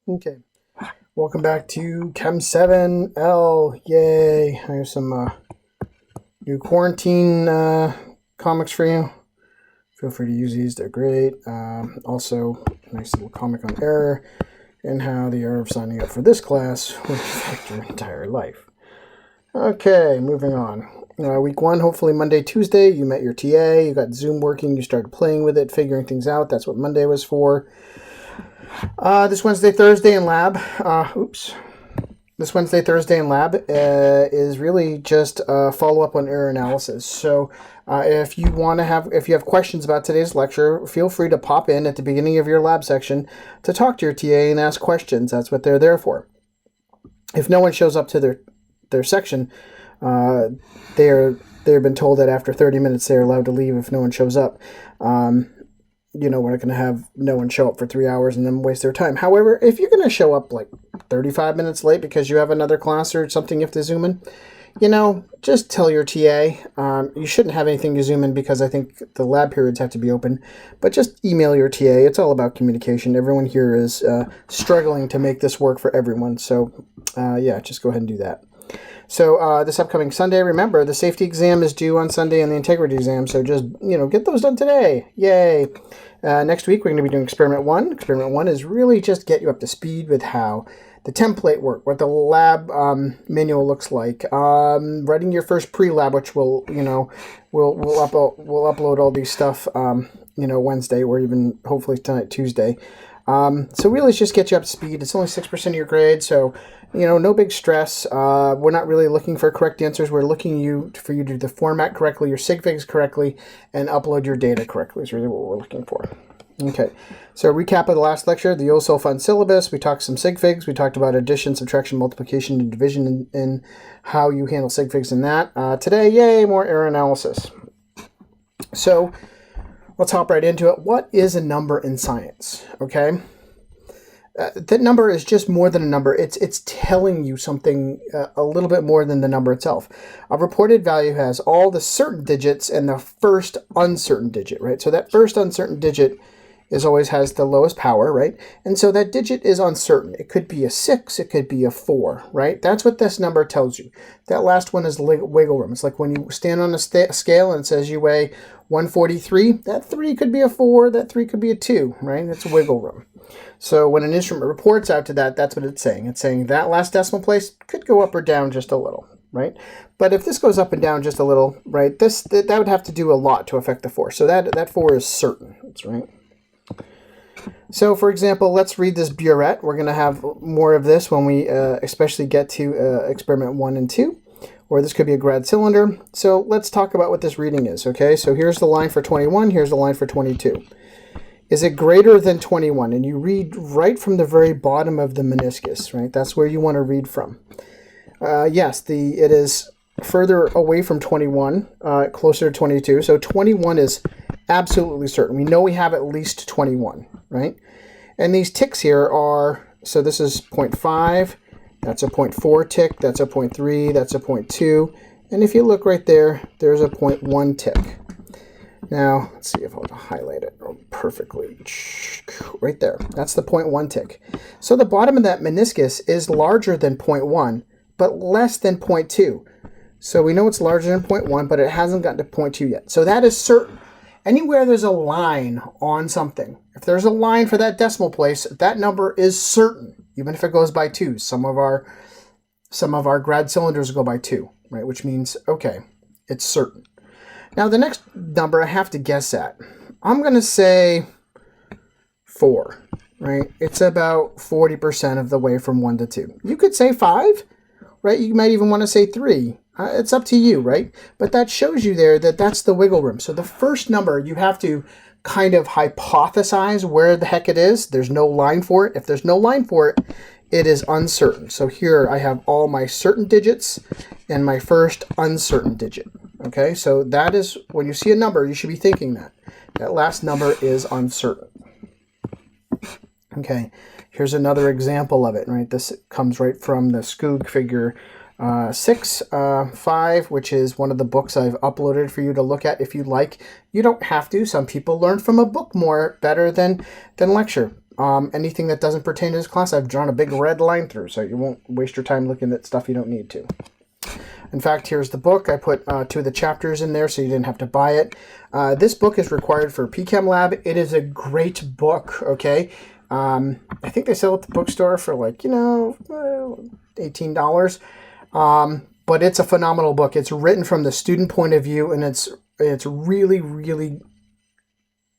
Okay, welcome back to Chem 7L. Yay! I have some new quarantine comics for you. Feel free to use these; they're great. Also, a nice little comic on error and how the error of signing up for this class will affect your entire life. Okay, moving on. Week 1, hopefully Monday, Tuesday, you met your TA, you got Zoom working, you started playing with it, figuring things out. That's what Monday was for. This Wednesday, Thursday in lab. This Wednesday, Thursday in lab is really just a follow-up on error analysis. So if you have questions about today's lecture, feel free to pop in at the beginning of your lab section to talk to your TA and ask questions. That's what they're there for. If no one shows up to their section, they've been told that after 30 minutes they're allowed to leave if no one shows up. We're not going to have no one show up for 3 hours and then waste their time. However, if you're going to show up like 35 minutes late because you have another class or something you have to Zoom in, just tell your TA. You shouldn't have anything to Zoom in because I think the lab periods have to be open. But just email your TA. It's all about communication. Everyone here is struggling to make this work for everyone. So, just go ahead and do that. So this upcoming Sunday, remember, the safety exam is due on Sunday and the integrity exam. So just, get those done today. Yay. Next week, we're going to be doing Experiment 1. Experiment 1 is really just get you up to speed with how the template work, what the lab manual looks like, writing your first pre-lab, which we'll upload all these stuff, Wednesday or even hopefully tonight, Tuesday. So really it's just get you up to speed. It's only 6% of your grade, so no big stress. We're not really looking for correct answers. We're looking for you to do the format correctly, your sig figs correctly, and upload your data correctly is really what we're looking for. Okay, so recap of the last lecture, the so fun syllabus. We talked some sig figs. We talked about addition, subtraction, multiplication, and division, and how you handle sig figs in that. Today, yay, more error analysis. So let's hop right into it. What is a number in science? Okay. That number is just more than a number. It's telling you something a little bit more than the number itself. A reported value has all the certain digits and the first uncertain digit, right? So that first uncertain digit always has the lowest power, right? And so that digit is uncertain. It could be a 6, it could be a 4, right? That's what this number tells you. That last one is wiggle room. It's like when you stand on a scale and it says you weigh 143, that 3 could be a 4, that 3 could be a 2, right? That's wiggle room. So when an instrument reports out to that, that's what it's saying. It's saying that last decimal place could go up or down just a little, right? But if this goes up and down just a little, right, that would have to do a lot to affect the 4. So that 4 is certain. That's right. So, for example, let's read this burette. We're going to have more of this when we especially get to experiment 1 and 2. Or this could be a grad cylinder. So let's talk about what this reading is, okay? So here's the line for 21. Here's the line for 22. Is it greater than 21? And you read right from the very bottom of the meniscus, right? That's where you want to read from. Yes, it is further away from 21, closer to 22. So 21 is absolutely certain. We know we have at least 21, right? And these ticks here are, so this is 0.5, that's a 0.4 tick, that's a 0.3, that's a 0.2. And if you look right there, there's a 0.1 tick. Now, let's see if I'll highlight it perfectly. Right there. That's the 0.1 tick. So the bottom of that meniscus is larger than 0.1, but less than 0.2. So we know it's larger than 0.1, but it hasn't gotten to 0.2 yet. So that is certain. Anywhere there's a line on something, if there's a line for that decimal place, that number is certain, even if it goes by 2. Some of our grad cylinders go by 2, right? Which means, okay, it's certain. Now, the next number I have to guess at, I'm going to say 4, right? It's about 40% of the way from 1 to 2. You could say 5, right? You might even want to say 3. It's up to you, right? But that shows you there that that's the wiggle room. So the first number, you have to kind of hypothesize where the heck it is. There's no line for it. If there's no line for it, it is uncertain. So here I have all my certain digits and my first uncertain digit. Okay, so that is, when you see a number, you should be thinking that last number is uncertain. Okay, here's another example of it, right? This comes right from the Skoog figure 5, which is one of the books I've uploaded for you to look at if you like. You don't have to. Some people learn from a book better than lecture. Anything that doesn't pertain to this class, I've drawn a big red line through, so you won't waste your time looking at stuff you don't need to. In fact, here's the book. I put 2 of the chapters in there so you didn't have to buy it. This book is required for PChem Lab. It is a great book, okay? I think they sell it at the bookstore for like, $18. But it's a phenomenal book. It's written from the student point of view, and it's really, really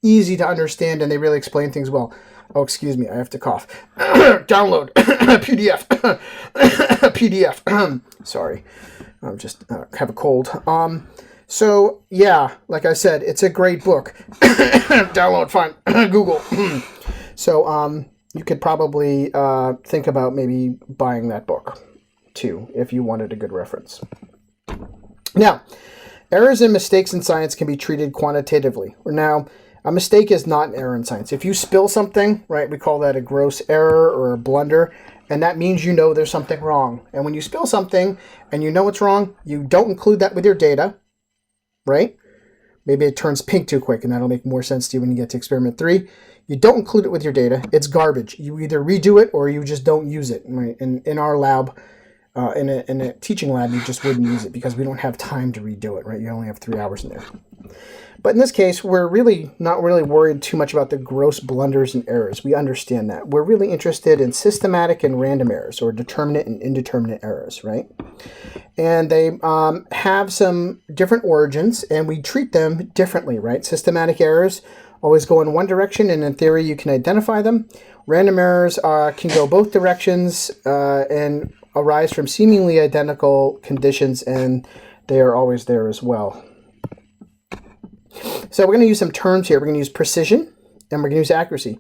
easy to understand, and they really explain things well. Oh, excuse me, I have to cough. Download PDF. PDF. Sorry, I'm just have a cold. So yeah, like I said, it's a great book. Download, fine. Google. So you could probably think about maybe buying that book too if you wanted a good reference. Now, errors and mistakes in science can be treated quantitatively. Now, a mistake is not an error in science. If you spill something, right, we call that a gross error or a blunder, and that means there's something wrong. And when you spill something and you know it's wrong, you don't include that with your data, right? Maybe it turns pink too quick, and that'll make more sense to you when you get to experiment 3. You don't include it with your data. It's garbage. You either redo it or you just don't use it, right? In our lab, in a teaching lab, you just wouldn't use it because we don't have time to redo it, right? You only have 3 hours in there. But in this case, we're really not really worried too much about the gross blunders and errors. We understand that. We're really interested in systematic and random errors, or determinate and indeterminate errors, right? And they have some different origins, and we treat them differently, right? Systematic errors always go in one direction, and in theory, you can identify them. Random errors can go both directions and arise from seemingly identical conditions, and they are always there as well. So we're going to use some terms here. We're going to use precision and we're going to use accuracy.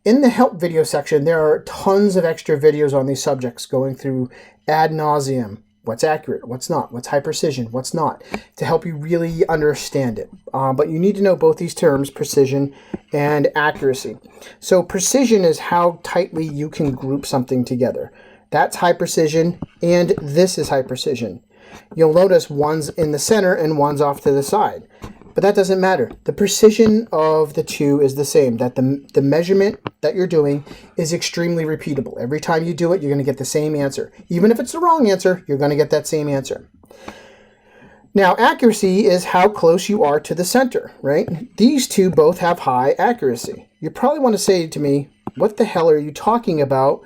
In the help video section, there are tons of extra videos on these subjects going through ad nauseum. What's accurate, what's not, what's high precision, what's not, to help you really understand it. But you need to know both these terms, precision and accuracy. So precision is how tightly you can group something together. That's high precision, and this is high precision. You'll notice one's in the center and one's off to the side. But that doesn't matter. The precision of the two is the same, that the measurement that you're doing is extremely repeatable. Every time you do it, you're going to get the same answer. Even if it's the wrong answer, you're going to get that same answer. Now, accuracy is how close you are to the center, right? These two both have high accuracy. You probably want to say to me, what the hell are you talking about?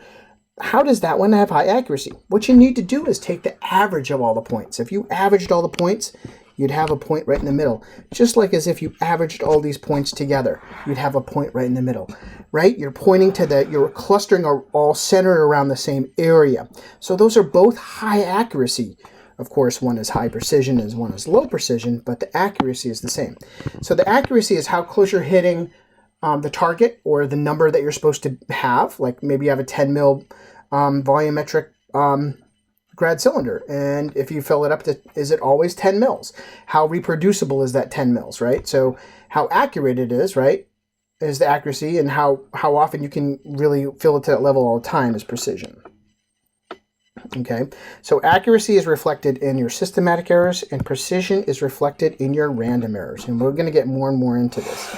How does that one have high accuracy? What you need to do is take the average of all the points. If you averaged all the points, you'd have a point right in the middle. Just like as if you averaged all these points together, you'd have a point right in the middle, right? You're pointing to you're clustering are all centered around the same area. So those are both high accuracy. Of course, one is high precision and one is low precision, but the accuracy is the same. So the accuracy is how close you're hitting the target or the number that you're supposed to have. Like maybe you have a 10 mil volumetric grad cylinder, and if you fill it up to, is it always 10 mils? How reproducible is that 10 mils, right? So how accurate it is, right, is the accuracy, and how often you can really fill it to that level all the time is precision. Okay, so accuracy is reflected in your systematic errors, and precision is reflected in your random errors, and we're going to get more and more into this.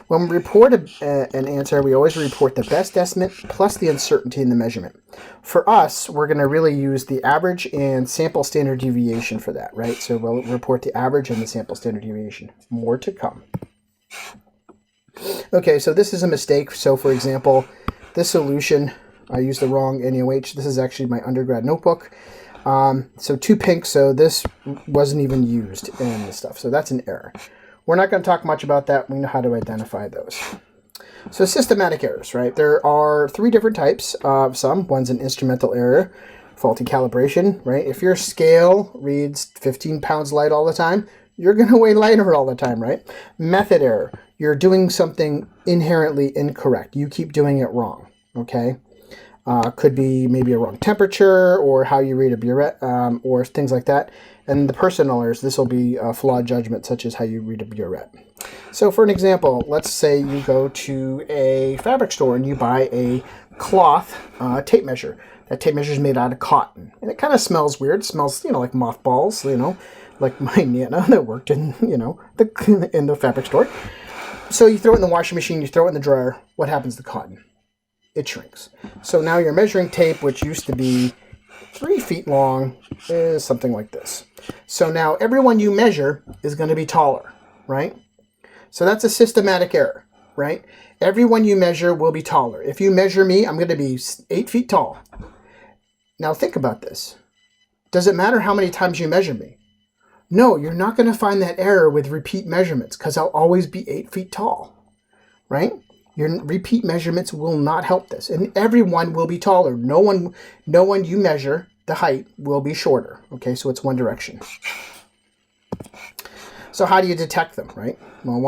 When we report an answer, we always report the best estimate plus the uncertainty in the measurement. For us, we're going to really use the average and sample standard deviation for that, right? So we'll report the average and the sample standard deviation. More to come. Okay, so this is a mistake. So for example, this solution, I used the wrong NaOH. This is actually my undergrad notebook. So 2 pink, so this wasn't even used in this stuff. So that's an error. We're not going to talk much about that. We know how to identify those. So systematic errors, right? There are 3 different types of some. One's an instrumental error, faulty calibration, right? If your scale reads 15 pounds light all the time, you're going to weigh lighter all the time, right? Method error. You're doing something inherently incorrect. You keep doing it wrong, okay? Could be maybe a wrong temperature or how you read a burette or things like that. And the personal errors, this will be a flawed judgment, such as how you read a burette. So for an example, let's say you go to a fabric store and you buy a cloth tape measure. That tape measure is made out of cotton. And it kind of smells weird. It smells, like mothballs, like my Nana that worked in, in the fabric store. So you throw it in the washing machine, you throw it in the dryer. What happens to the cotton? it shrinks. So now your measuring tape, which used to be 3 feet long, is something like this. So now everyone you measure is going to be taller, right? So that's a systematic error, right? Everyone you measure will be taller. If you measure me, I'm going to be 8 feet tall. Now think about this. Does it matter how many times you measure me? No, you're not going to find that error with repeat measurements because I'll always be 8 feet tall, right? Your repeat measurements will not help this. And everyone will be taller. No one you measure the height will be shorter. Okay, so it's one direction. So how do you detect them, right? Well,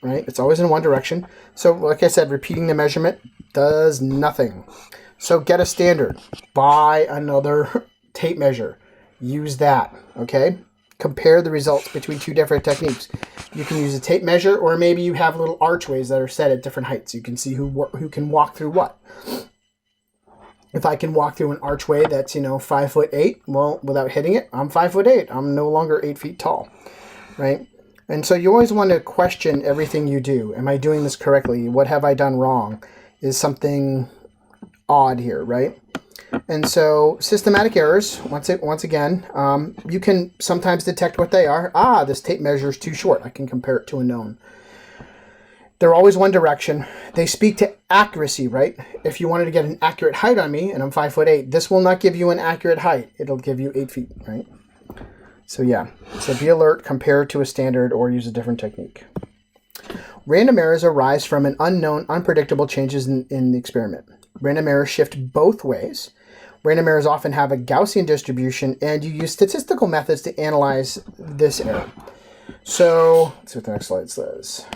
right, it's always in one direction. So like I said, repeating the measurement does nothing. So get a standard. Buy another tape measure. Use that, okay? Compare the results between two different techniques. You can use a tape measure, or maybe you have little archways that are set at different heights. You can see who can walk through what. If I can walk through an archway that's, 5'8", well, without hitting it, I'm 5'8". I'm no longer 8 feet tall, right? And so you always want to question everything you do. Am I doing this correctly? What have I done wrong? Is something odd here, right? And so systematic errors, once again, you can sometimes detect what they are. This tape measure is too short. I can compare it to a known. They're always one direction. They speak to accuracy, right? If you wanted to get an accurate height on me, and I'm 5'8", this will not give you an accurate height. It'll give you 8 feet, right? So yeah, so be alert, compare to a standard, or use a different technique. Random errors arise from an unknown, unpredictable changes in the experiment. Random errors shift both ways. Random errors often have a Gaussian distribution, and you use statistical methods to analyze this error. So let's see what the next slide says.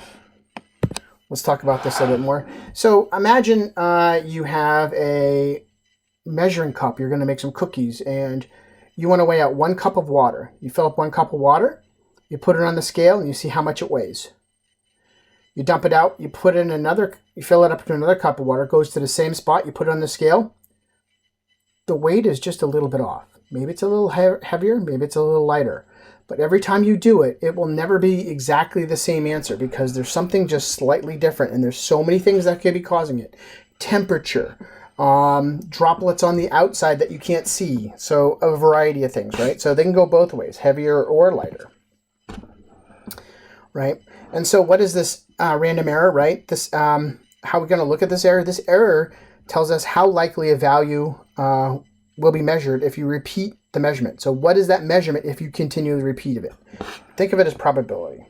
Let's talk about this a little bit more. So imagine you have a measuring cup. You're going to make some cookies, and you want to weigh out 1 cup of water. You fill up 1 cup of water, you put it on the scale, and you see how much it weighs. You dump it out, you put in you fill it up to another cup of water, it goes to the same spot, you put it on the scale. The weight is just a little bit off. Maybe it's a little heavier, maybe it's a little lighter. But every time you do it, it will never be exactly the same answer because there's something just slightly different, and there's so many things that could be causing it. Temperature, droplets on the outside that you can't see. So a variety of things, right? So they can go both ways, heavier or lighter, right? And so what is this random error, right? This how are we going to look at this error? This error tells us how likely a value will be measured if you repeat the measurement. So what is that measurement if you continue the repeat of it? Think of it as probability.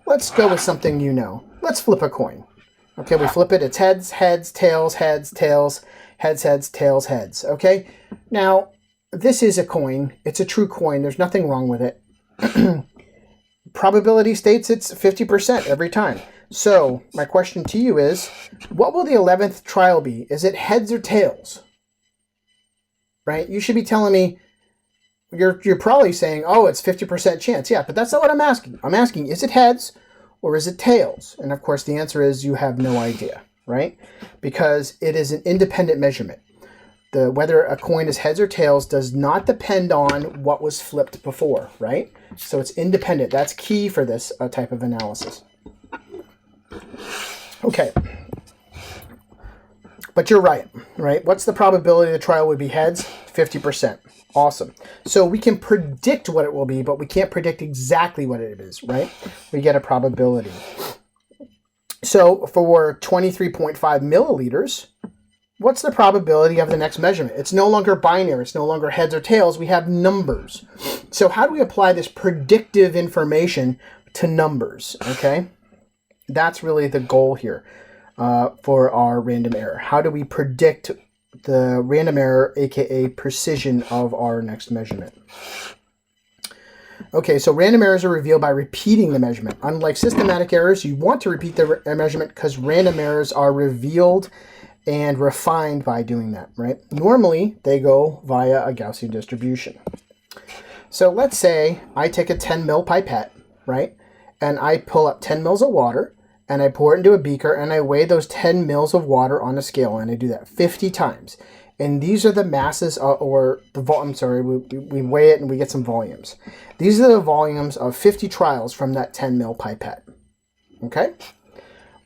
Let's go with something you know. Let's flip a coin. Okay, we flip it. It's heads, heads, tails, heads, tails, heads, heads, tails, heads. Okay, now this is a coin. It's a true coin. There's nothing wrong with it. Probability states it's 50% every time. So my question to you is, what will the 11th trial be? Is it heads or tails? Right? You should be telling me, you're probably saying, oh, it's 50% chance. Yeah, but that's not what I'm asking. I'm asking, is it heads or is it tails? And of course the answer is you have no idea, right? Because it is an independent measurement. Whether a coin is heads or tails does not depend on what was flipped before, right? So it's independent. That's key for this type of analysis. Okay. But you're right? What's the probability the trial would be heads? 50%. Awesome. So we can predict what it will be, but we can't predict exactly what it is, right? We get a probability. So for 23.5 milliliters, what's the probability of the next measurement? It's no longer binary. It's no longer heads or tails. We have numbers. So how do we apply this predictive information to numbers? Okay, that's really the goal here for our random error. How do we predict the random error, aka precision, of our next measurement? Okay, so random errors are revealed by repeating the measurement. Unlike systematic errors, you want to repeat the measurement because random errors are revealed and refined by doing that, right? Normally, they go via a Gaussian distribution. So let's say I take a 10 ml pipette, right? And I pull up 10 mils of water, and I pour it into a beaker, and I weigh those 10 mils of water on a scale, and I do that 50 times. And these are the masses, we weigh it and we get some volumes. These are the volumes of 50 trials from that 10 ml pipette, okay?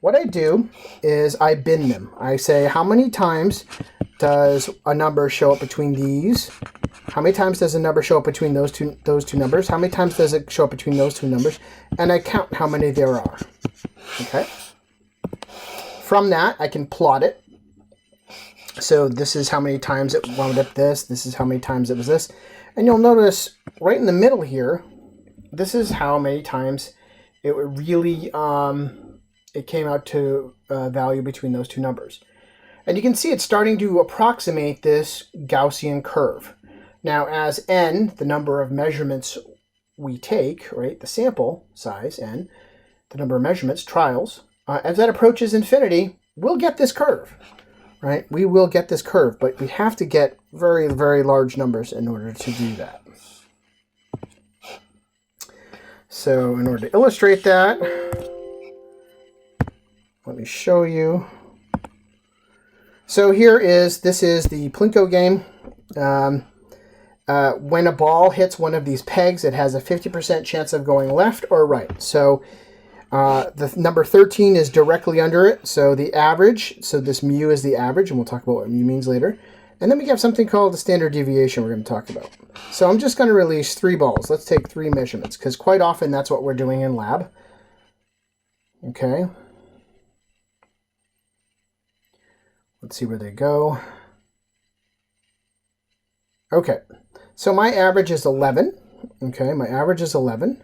what I do is I bin them. I say, how many times does a number show up between these? How many times does a number show up between those two numbers? How many times does it show up between those two numbers? And I count how many there are. Okay. From that, I can plot it. So this is how many times it wound up this. This is how many times it was this. And you'll notice right in the middle here, this is how many times it really it came out to value between those two numbers. And you can see it's starting to approximate this Gaussian curve. Now, as n, the number of measurements we take, right, the sample size, n, the number of measurements, trials, as that approaches infinity, we'll get this curve, right? We will get this curve, but we have to get very, very large numbers in order to do that. So in order to illustrate that, let me show you. So this is the Plinko game. When a ball hits one of these pegs, it has a 50% chance of going left or right. So the number 13 is directly under it. So the average, so this mu is the average, and we'll talk about what mu means later. And then we have something called the standard deviation we're going to talk about. So I'm just going to release 3 balls. Let's take 3 measurements, because quite often that's what we're doing in lab. Okay. Let's see where they go. Okay, so my average is 11. Okay, my average is 11.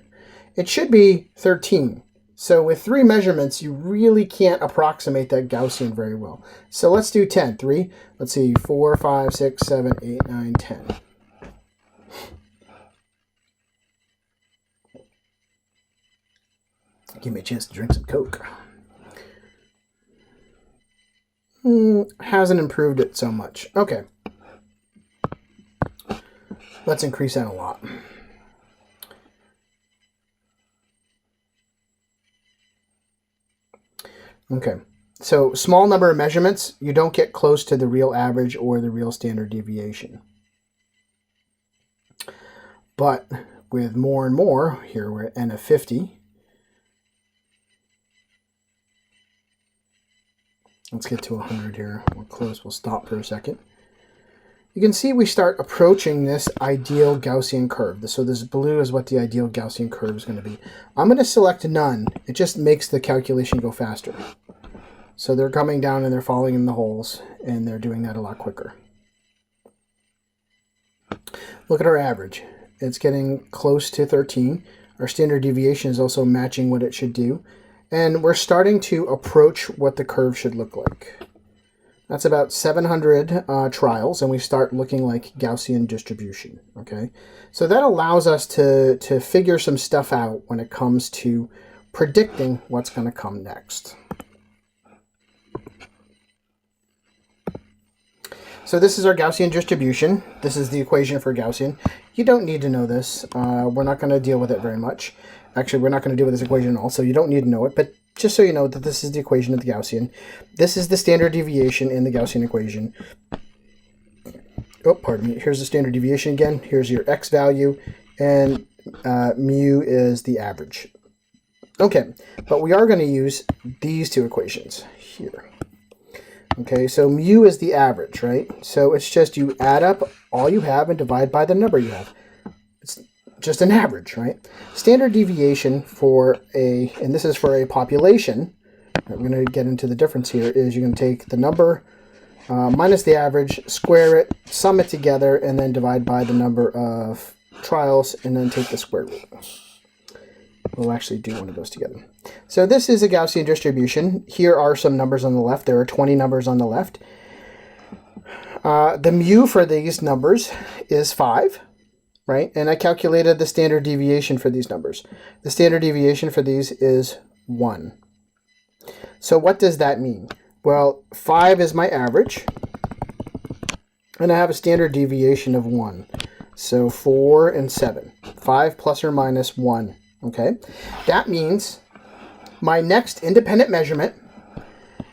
It should be 13. So with 3 measurements, you really can't approximate that Gaussian very well. So let's do 10. 3, let's see, 4, 5, 6, 7, 8, 9, 10. Give me a chance to drink some Coke. Hasn't improved it so much. Okay. Let's increase that a lot. Okay, so small number of measurements, you don't get close to the real average or the real standard deviation. But with more and more, here we're at n of 50. Let's get to 100 here. We're close. We'll stop for a second. You can see we start approaching this ideal Gaussian curve. So this blue is what the ideal Gaussian curve is going to be. I'm going to select none. It just makes the calculation go faster. So they're coming down and they're falling in the holes, and they're doing that a lot quicker. Look at our average. It's getting close to 13. Our standard deviation is also matching what it should do. And we're starting to approach what the curve should look like. That's about 700 trials, and we start looking like Gaussian distribution, okay? So that allows us to figure some stuff out when it comes to predicting what's going to come next. So this is our Gaussian distribution. This is the equation for Gaussian. You don't need to know this. We're not going to deal with it very much. Actually, we're not going to deal with this equation at all, so you don't need to know it. But just so you know that this is the equation of the Gaussian. This is the standard deviation in the Gaussian equation. Oh, pardon me. Here's the standard deviation again. Here's your x value, and mu is the average. Okay, but we are going to use these 2 equations here. Okay, so mu is the average, right? So it's just you add up all you have and divide by the number you have. It's just an average, right? Standard deviation for and this is for a population, we're going to get into the difference here, is you're going to take the number minus the average, square it, sum it together, and then divide by the number of trials, and then take the square root. We'll actually do one of those together. So this is a Gaussian distribution. Here are some numbers on the left. There are 20 numbers on the left. The mu for these numbers is 5, right? And I calculated the standard deviation for these numbers. The standard deviation for these is 1. So what does that mean? Well, 5 is my average, and I have a standard deviation of 1. So 4 and 7. 5 plus or minus 1. Okay, that means my next independent measurement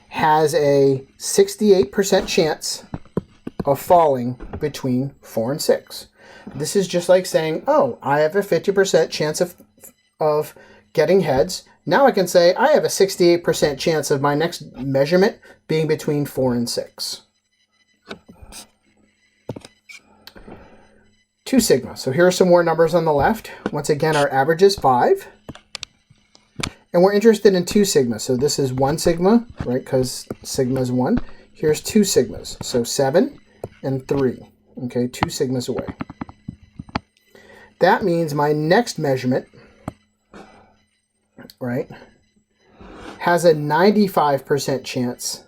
has a 68% chance of falling between 4 and 6. This is just like saying, oh, I have a 50% chance of getting heads, Now I can say I have a 68% chance of my next measurement being between 4 and 6. 2 sigma. So here are some more numbers on the left. Once again, our average is 5. And we're interested in 2 sigma. So this is 1 sigma, right, because sigma is 1. Here's 2 sigmas. So 7 and 3. Okay, 2 sigmas away. That means my next measurement, right, has a 95% chance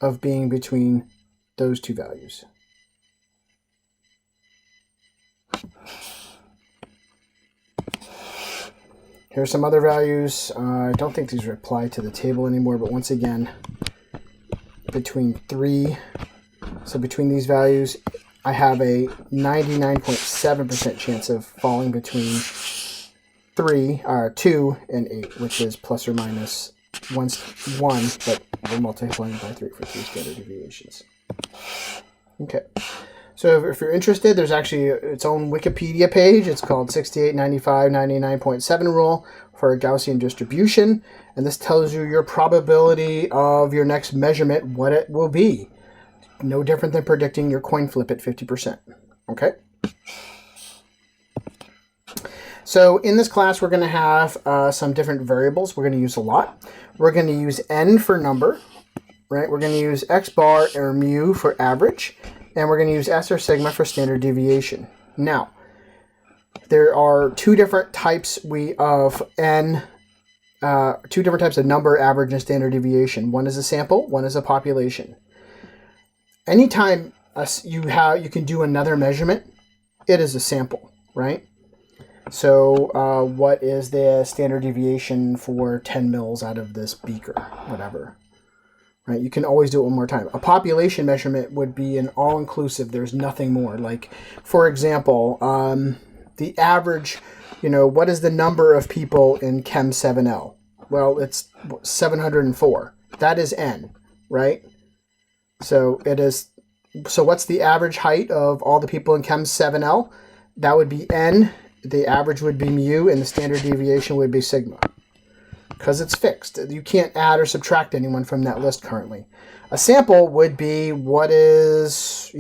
of being between those 2 values. Here are some other values. I don't think these apply to the table anymore, but once again, between 3, so between these values, I have a 99.7% chance of falling between 2 and 8, which is plus or minus 1, but we're multiplying by 3 for 3 standard deviations. Okay. So if you're interested, there's actually its own Wikipedia page. It's called 68, 95, 99.7 rule for a Gaussian distribution. And this tells you your probability of your next measurement, what it will be. No different than predicting your coin flip at 50%. Okay? So in this class, we're going to have some different variables we're going to use a lot. We're going to use n for number, right? We're going to use x bar or mu for average. And we're going to use S or sigma for standard deviation. Now, there are 2 different types of n, 2 different types of number, average, and standard deviation. One is a sample, one is a population. Anytime you can do another measurement, it is a sample, right? So what is the standard deviation for 10 mils out of this beaker, whatever? Right, you can always do it one more time. A population measurement would be an all-inclusive. There's nothing more. Like, for example, the average, what is the number of people in Chem 7L? Well, it's 704. That is n, right? So it is. So what's the average height of all the people in Chem 7L? That would be n. The average would be mu, and the standard deviation would be sigma. Because it's fixed. You can't add or subtract anyone from that list currently. A sample would be what is,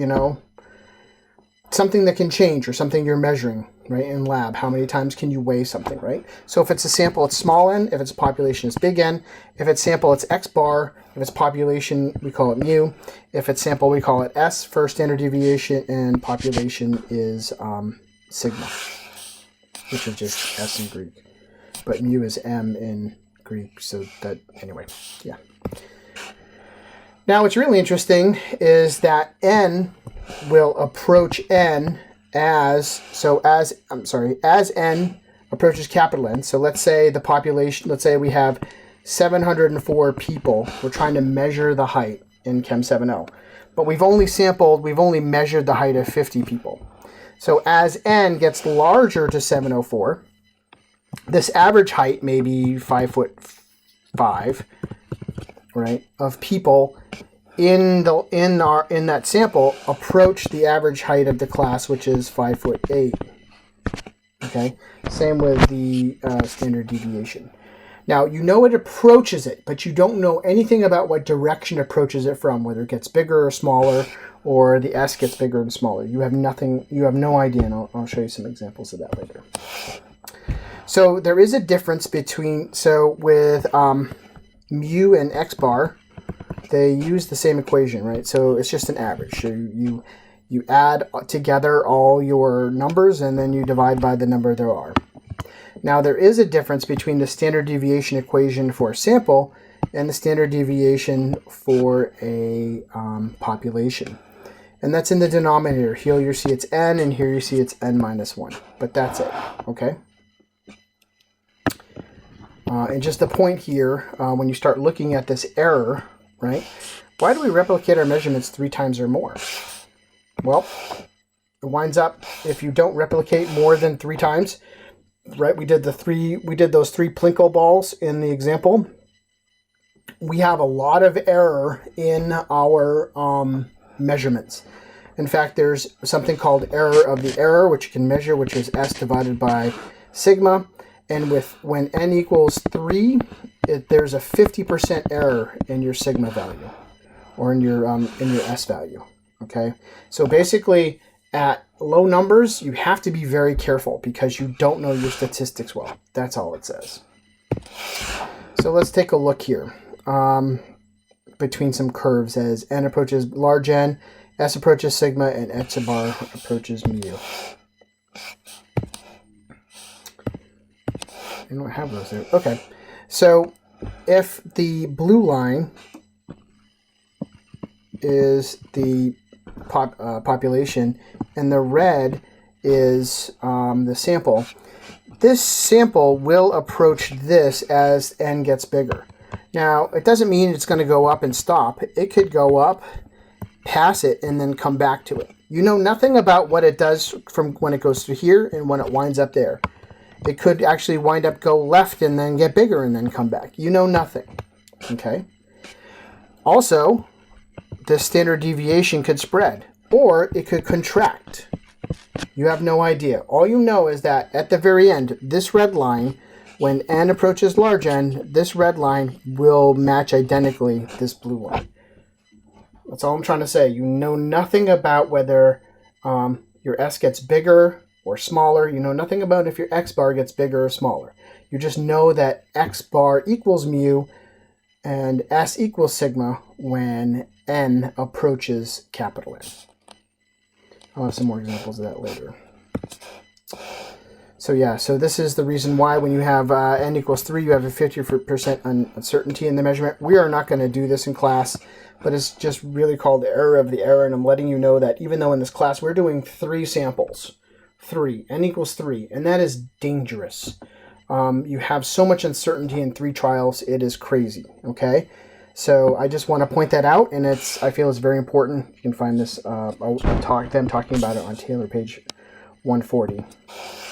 something that can change or something you're measuring, right, in lab. How many times can you weigh something, right? So if it's a sample, it's small n. If it's a population, it's big N. If it's sample, it's x bar. If it's population, we call it mu. If it's sample, we call it S for standard deviation, and population is sigma, which is just S in Greek. But mu is M in Greek, so that, anyway, yeah. Now what's really interesting is that n will approach n as n approaches capital N. So let's say the population, let's say we have 704 people. We're trying to measure the height in Chem 7L. But we've only measured the height of 50 people. So as n gets larger to 704, this average height may be 5'5", right, of people in that sample approach the average height of the class, which is 5'8". Okay, same with the standard deviation. Now it approaches it, but you don't know anything about what direction it approaches it from, whether it gets bigger or smaller, or the S gets bigger and smaller. You have no idea, and I'll show you some examples of that later. So there is a difference with mu and x bar, they use the same equation, right? So it's just an average. So you add together all your numbers and then you divide by the number there are. Now there is a difference between the standard deviation equation for a sample and the standard deviation for a population. And that's in the denominator. Here you see it's n, and here you see it's n minus 1. But that's it, okay? And just the point here, when you start looking at this error, right? Why do we replicate our measurements 3 times or more? Well, it winds up, if you don't replicate more than 3 times, right? We did those 3 Plinko balls in the example. We have a lot of error in our measurements. In fact, there's something called error of the error, which you can measure, which is S divided by sigma. And when n equals 3, there's a 50% error in your sigma value, or in your S value. Okay, so basically at low numbers you have to be very careful because you don't know your statistics well. That's all it says. So let's take a look here between some curves as n approaches large N, S approaches sigma, and X bar approaches mu. I don't have those there. Okay, so if the blue line is the population and the red is the sample, this sample will approach this as n gets bigger. Now, it doesn't mean it's going to go up and stop. It could go up, pass it, and then come back to it. You know nothing about what it does from when it goes through here and when it winds up there. It could actually wind up, go left, and then get bigger and then come back. You know nothing. Okay? Also, the standard deviation could spread, or it could contract. You have no idea. All you know is that at the very end, this red line, when n approaches large N, this red line will match identically this blue line. That's all I'm trying to say. You know nothing about whether your S gets bigger or smaller. You know nothing about if your X bar gets bigger or smaller. You just know that X bar equals mu and S equals sigma when n approaches capital N. I'll have some more examples of that later. So yeah, so this is the reason why when you have n equals 3, you have a 50% uncertainty in the measurement. We are not going to do this in class, but it's just really called the error of the error, and I'm letting you know that even though in this class we're doing 3 samples, 3, n equals 3, and that is dangerous. You have so much uncertainty in 3 trials, it is crazy, okay? So I just want to point that out, and I feel it's very important. You can find this, them talking about it on Taylor page 140.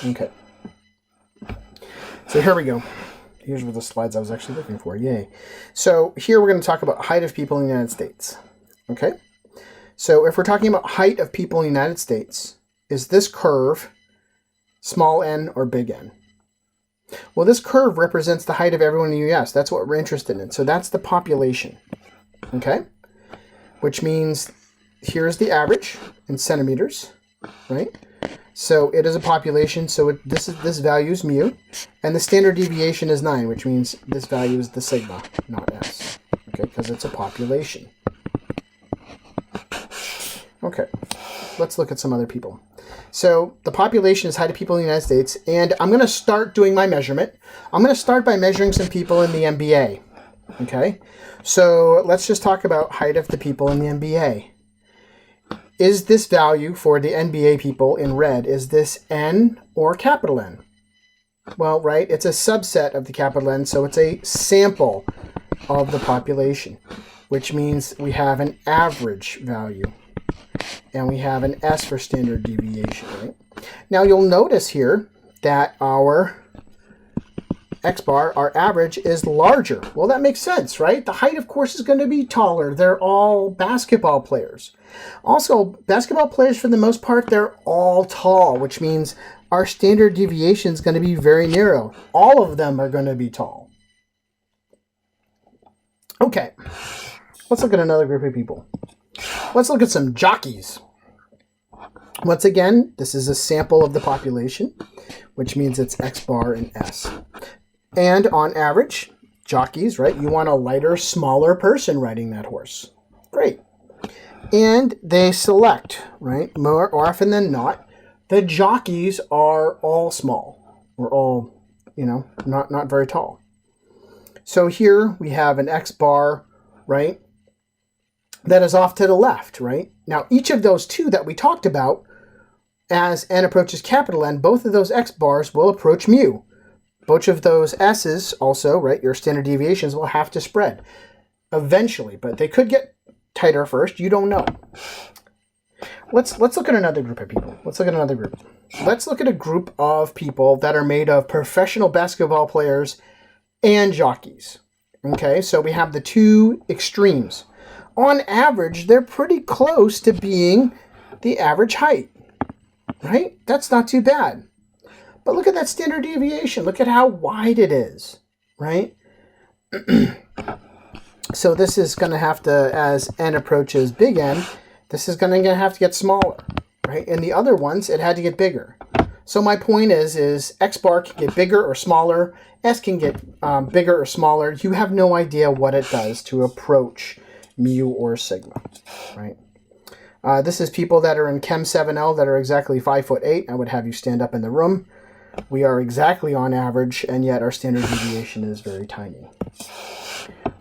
Okay. So here we go. Here's the slides I was actually looking for. Yay. So here we're going to talk about height of people in the United States. Okay. So if we're talking about height of people in the United States, is this curve small n or big N? Well, this curve represents the height of everyone in the U.S. That's what we're interested in. So that's the population. Okay. Which means here's the average in centimeters, right? So it is a population, so this value is mu, and the standard deviation is 9, which means this value is the sigma, not S, okay, because it's a population. Okay, let's look at some other people. So the population is height of people in the United States, and I'm going to start doing my measurement. I'm going to start by measuring some people in the NBA, okay? So let's just talk about height of the people in the NBA. Is this value for the NBA people in red, is this N or capital N? Well, right, it's a subset of the capital N, so it's a sample of the population, which means we have an average value, and we have an S for standard deviation, right? Now you'll notice here that our X bar, our average, is larger. Well, that makes sense, right? The height, of course, is going to be taller. They're all basketball players. Also, basketball players, for the most part, they're all tall, which means our standard deviation is going to be very narrow. All of them are going to be tall. Okay, let's look at another group of people. Let's look at some jockeys. Once again, this is a sample of the population, which means it's X bar and S. And on average, jockeys, right? You want a lighter, smaller person riding that horse. Great. And they select, right? More often than not, the jockeys are all small. Or all, not very tall. So here we have an X bar, right? That is off to the left, right? Now, each of those two that we talked about, as n approaches capital N, both of those X bars will approach mu. Both of those S's also, right, your standard deviations will have to spread eventually, but they could get tighter first. You don't know. Let's look at another group of people. Let's look at another group. Let's look at a group of people that are made of professional basketball players and jockeys. Okay, so we have the two extremes. On average, they're pretty close to being the average height, right? That's not too bad. But look at that standard deviation. Look at how wide it is, right? So this is going to have to, as n approaches big N, this is going to have to get smaller, right? In the other ones, it had to get bigger. So my point is X bar can get bigger or smaller. S can get bigger or smaller. You have no idea what it does to approach mu or sigma, right? This is people that are in Chem 7L that are exactly 5'8". I would have you stand up in the room. We are exactly on average, and yet our standard deviation is very tiny,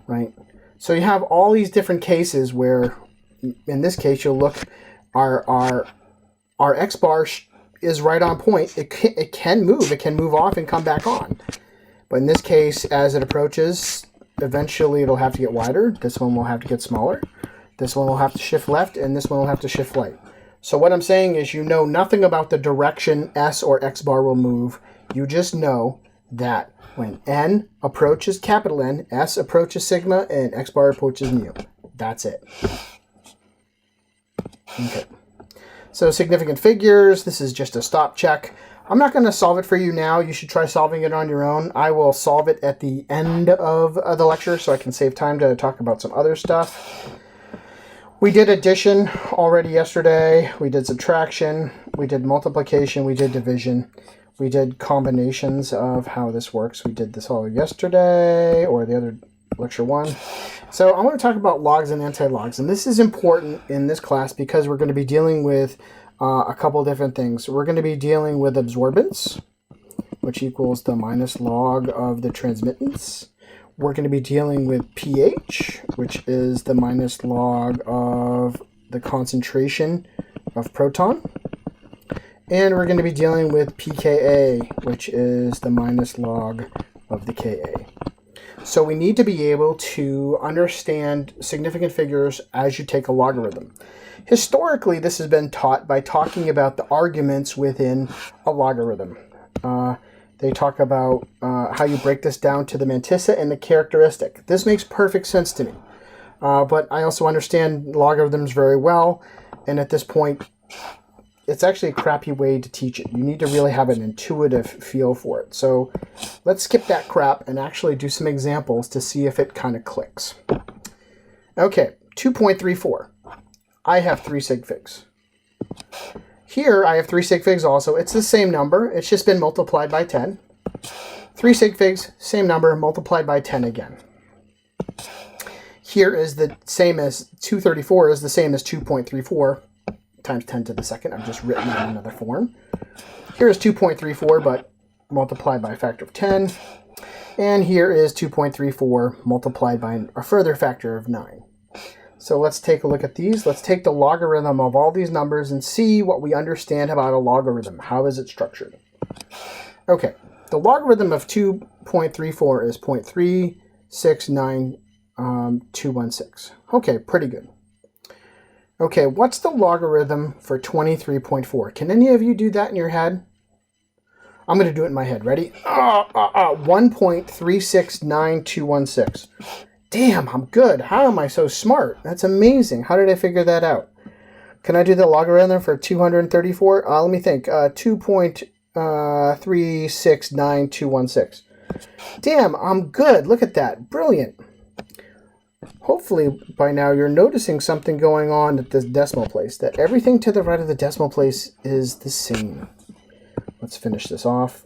right? So you have all these different cases where, in this case, you'll look, our X bar is right on point. It can move. It can move off and come back on. But in this case, as it approaches, eventually it'll have to get wider. This one will have to get smaller. This one will have to shift left, and this one will have to shift right. So what I'm saying is you know nothing about the direction S or X bar will move. You just know that when N approaches capital N, S approaches sigma, and X bar approaches mu. That's it. Okay. So significant figures, this is just a stop check. I'm not going to solve it for you now. You should try solving it on your own. I will solve it at the end of the lecture so I can save time to talk about some other stuff. We did addition already yesterday. We did subtraction. We did multiplication. We did division. We did combinations of how this works. We did this all yesterday, or the other lecture 1. So I want to talk about logs and anti-logs. And this is important in this class because we're going to be dealing with a couple different things. We're going to be dealing with absorbance, which equals the minus log of the transmittance. We're going to be dealing with pH, which is the minus log of the concentration of proton. And we're going to be dealing with pKa, which is the minus log of the Ka. So we need to be able to understand significant figures as you take a logarithm. Historically, this has been taught by talking about the arguments within a logarithm. They talk about how you break this down to the mantissa and the characteristic. This makes perfect sense to me. But I also understand logarithms very well, and at this point, it's actually a crappy way to teach it. You need to really have an intuitive feel for it. So let's skip that crap and actually do some examples to see if it kind of clicks. Okay, 2.34. I have 3 sig figs. Here I have 3 sig figs also. It's the same number. It's just been multiplied by 10. 3 sig figs, same number, multiplied by 10 again. Here is the same as 234 is the same as 2.34 times 10 to the second. I've just written that in another form. Here is 2.34, but multiplied by a factor of 10. And here is 2.34 multiplied by a further factor of 9. So let's take a look at these. Let's take the logarithm of all these numbers and see what we understand about a logarithm. How is it structured? Okay, the logarithm of 2.34 is 0.369216. Okay, pretty good. Okay, what's the logarithm for 23.4? Can any of you do that in your head? I'm going to do it in my head. Ready? 1.369216. Damn, I'm good. How am I so smart? That's amazing. How did I figure that out? Can I do the logarithm for 234? Let me think. 2.369216. Damn, I'm good. Look at that. Brilliant. Hopefully, by now, you're noticing something going on at this decimal place, that everything to the right of the decimal place is the same. Let's finish this off.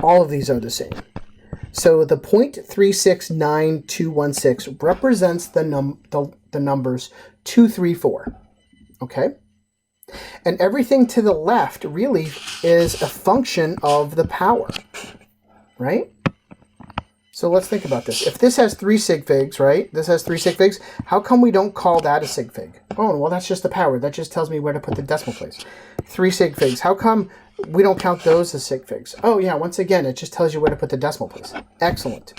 All of these are the same. So the 0.369216 represents the numbers 2, 3, 4. Okay? And everything to the left really is a function of the power. Right? So let's think about this. If this has 3 sig figs, right? This has 3 sig figs. How come we don't call that a sig fig? Oh, well, that's just the power. That just tells me where to put the decimal place. 3 sig figs. How come we don't count those as sig figs? Oh, yeah, once again, it just tells you where to put the decimal place. Excellent.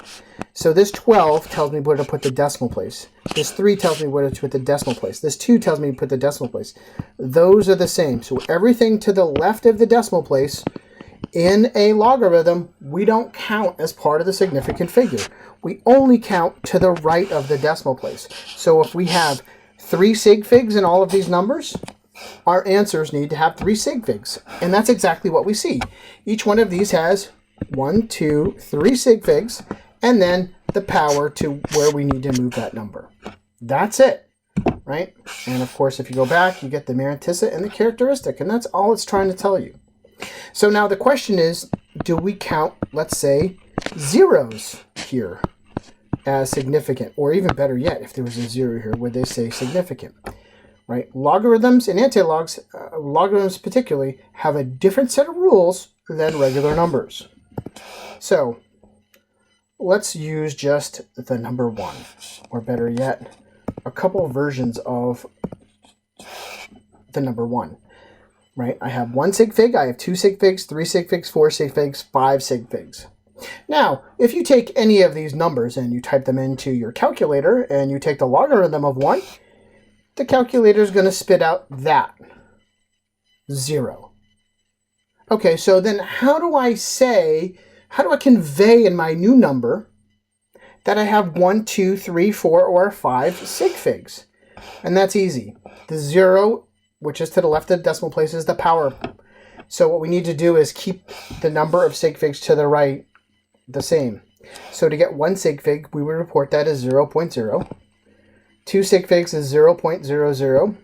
So this 12 tells me where to put the decimal place. This 3 tells me where to put the decimal place. This 2 tells me to put the decimal place. Those are the same. So everything to the left of the decimal place in a logarithm, we don't count as part of the significant figure. We only count to the right of the decimal place. So if we have 3 sig figs in all of these numbers, our answers need to have 3 sig figs. And that's exactly what we see. Each one of these has 1, 2, 3 sig figs, and then the power to where we need to move that number. That's it, right? And of course, if you go back, you get the mantissa and the characteristic, and that's all it's trying to tell you. So now the question is, do we count, let's say, zeros here as significant? Or even better yet, if there was a 0 here, would they say significant? Right? Logarithms and antilogs, logarithms particularly, have a different set of rules than regular numbers. So let's use just the number 1, or better yet, a couple versions of the number 1. Right? I have 1 sig fig, I have 2 sig figs, 3 sig figs, 4 sig figs, 5 sig figs. Now, if you take any of these numbers and you type them into your calculator and you take the logarithm of 1, the calculator is going to spit out that 0. Okay, so then how do I convey in my new number that I have 1, 2, 3, 4, or 5 sig figs? And that's easy. The 0, which is to the left of the decimal place, is the power. So what we need to do is keep the number of sig figs to the right the same. So to get 1 sig fig, we would report that as 0.0. 2 sig figs is 0.00,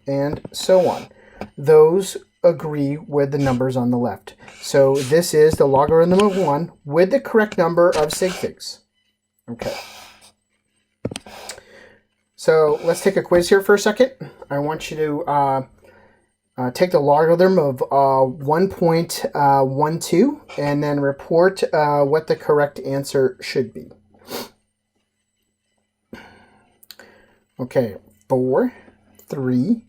and so on. Those agree with the numbers on the left. So this is the logarithm of 1 with the correct number of sig figs. Okay. So let's take a quiz here for a second. I want you to take the logarithm of 1.12 and then report what the correct answer should be. Okay, 4, 3,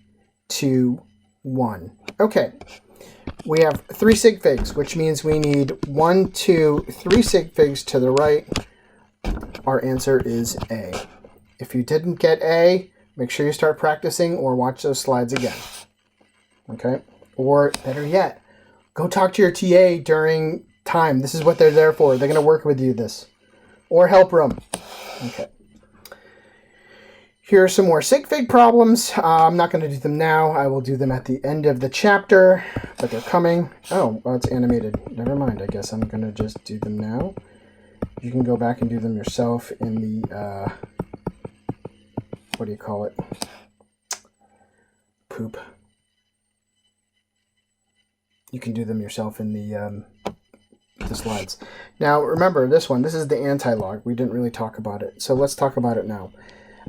2, 1. Okay, we have 3 sig figs, which means we need 1, 2, 3 sig figs to the right. Our answer is A. If you didn't get A, make sure you start practicing or watch those slides again. Okay, or better yet, go talk to your TA during time. This is what they're there for. They're going to work with you this. Or help room. Okay. Here are some more sig fig problems. I'm not going to do them now. I will do them at the end of the chapter, but they're coming. Oh, well, it's animated. Never mind. I guess I'm going to just do them now. You can go back and do them yourself in the, what do you call it? Poop. You can do them yourself in the slides. Now, remember this one. This is the anti-log. We didn't really talk about it. So let's talk about it now.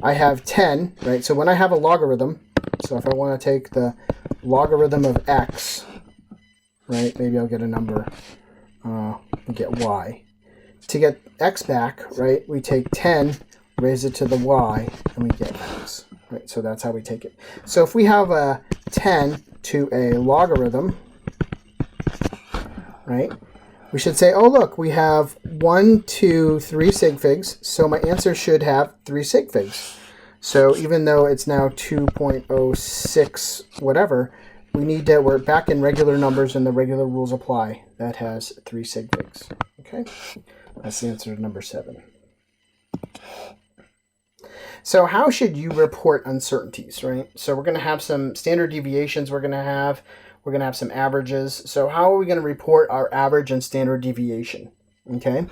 I have 10, right? So when I have a logarithm, so if I want to take the logarithm of x, right? Maybe I'll get a number, we get y. To get x back, right, we take 10, raise it to the y, and we get x, right? So that's how we take it. So if we have a 10 to a logarithm, right, we should say, oh, look, we have 1, 2, 3 sig figs, so my answer should have 3 sig figs. So even though it's now 2.06 whatever, we're back in regular numbers and the regular rules apply. That has 3 sig figs. Okay, that's the answer to number 7. So how should you report uncertainties, right? So we're going to have some standard deviations we're going to have some averages. So how are we going to report our average and standard deviation? Okay.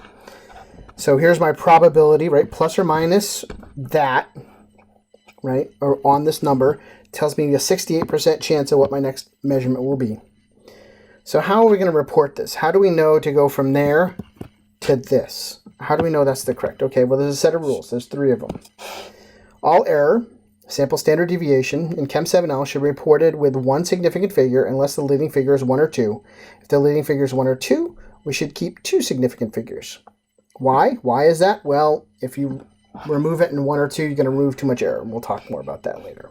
So here's my probability, right? Plus or minus that, right? Or on this number tells me a 68% chance of what my next measurement will be. So how are we going to report this? How do we know to go from there to this? How do we know that's the correct? Okay, well, there's a set of rules. There's 3 of them. All error, sample standard deviation, in Chem 7L should be reported with 1 significant figure unless the leading figure is 1 or 2. If the leading figure is 1 or 2, we should keep 2 significant figures. Why? Why is that? Well, if you remove it in 1 or 2, you're going to remove too much error. We'll talk more about that later.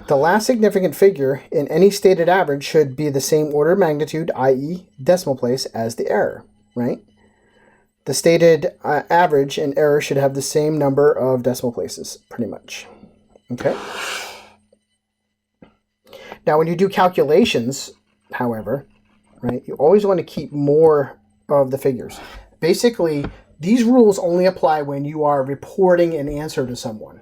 The last significant figure in any stated average should be the same order of magnitude, i.e. decimal place, as the error, right? The stated average and error should have the same number of decimal places, pretty much. Okay? Now, when you do calculations, however, right, you always want to keep more of the figures. Basically, these rules only apply when you are reporting an answer to someone.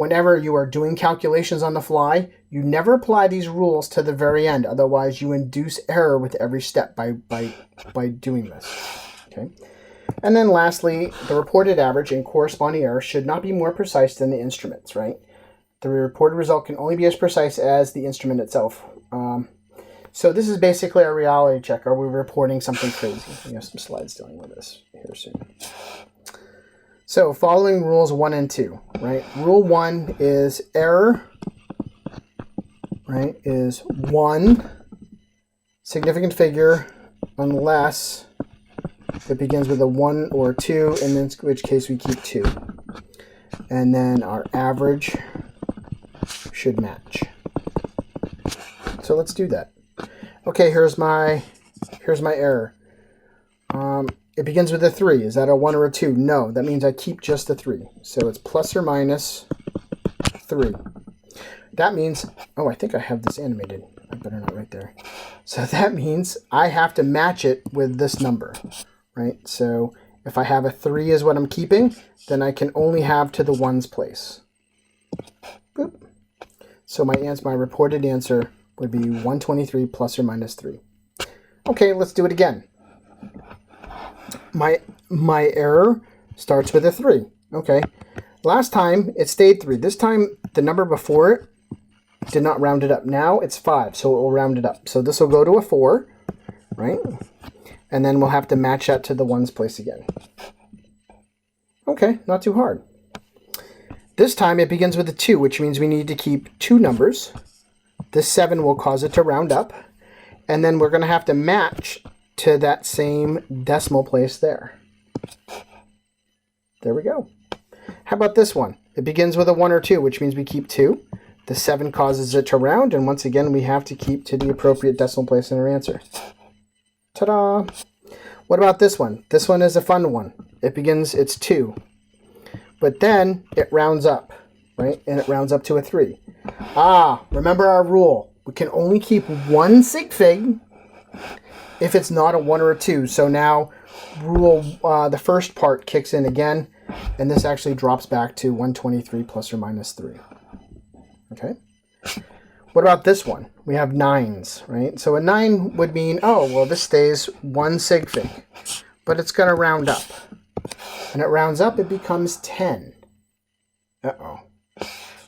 whenever you are doing calculations on the fly, you never apply these rules to the very end. Otherwise, you induce error with every step by doing this. Okay. And then lastly, the reported average and corresponding error should not be more precise than the instruments, right? The reported result can only be as precise as the instrument itself. So this is basically a reality check. Are we reporting something crazy? We have some slides dealing with this here soon. So following rules 1 and 2, right? Rule 1 is error, right, is 1 significant figure unless it begins with a 1 or 2, and in which case we keep 2. And then our average should match. So let's do that. Okay, here's my error. It begins with a 3. Is that a 1 or a 2? No, that means I keep just the 3. So it's plus or minus 3. That means, oh, I think I have this animated. I better not right there. So that means I have to match it with this number, right? So if I have a 3 is what I'm keeping, then I can only have to the ones place. Boop. So my reported answer would be 123 plus or minus 3. Okay, let's do it again. My error starts with a 3. Okay. Last time it stayed 3. This time the number before it did not round it up. Now it's 5, so it will round it up. So this will go to a 4, right? And then we'll have to match that to the ones place again. Okay, not too hard. This time it begins with a 2, which means we need to keep 2 numbers. This 7 will cause it to round up. And then we're going to have to match to that same decimal place there. There we go. How about this one? It begins with a 1 or 2, which means we keep 2. The 7 causes it to round, and once again we have to keep to the appropriate decimal place in our answer. Ta-da! What about this one? This one is a fun one. It's 2. But then it rounds up, right? And it rounds up to a 3. Remember our rule. We can only keep 1 sig fig if it's not a 1 or a 2. So now the first part kicks in again, and this actually drops back to 123 plus or minus 3. Okay? What about this one? We have 9s, right? So a 9 would mean, this stays 1 sig fig, but it's going to round up. And it rounds up, it becomes 10. Uh-oh.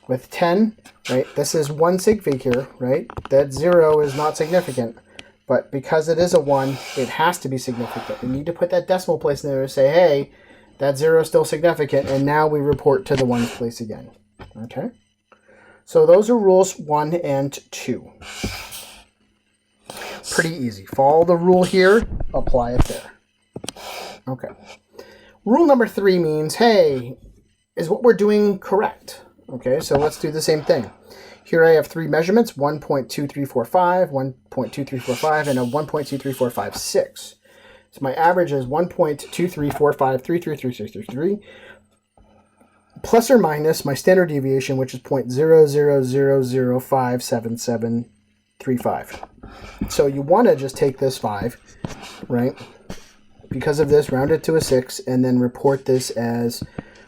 With 10, right, this is 1 sig fig here, right? That 0 is not significant. But because it is a 1, it has to be significant. We need to put that decimal place in there and say, hey, that 0 is still significant, and now we report to the ones place again. Okay? So those are rules 1 and 2. Pretty easy. Follow the rule here, apply it there. Okay. Rule number 3 means, hey, is what we're doing correct? Okay, so let's do the same thing. Here I have 3 measurements, 1.2345, 1.2345, and a 1.23456. So my average is 1.2345333333, plus or minus my standard deviation, which is 0.0000577735. So you want to just take this 5, right? Because of this, round it to a 6, and then report this as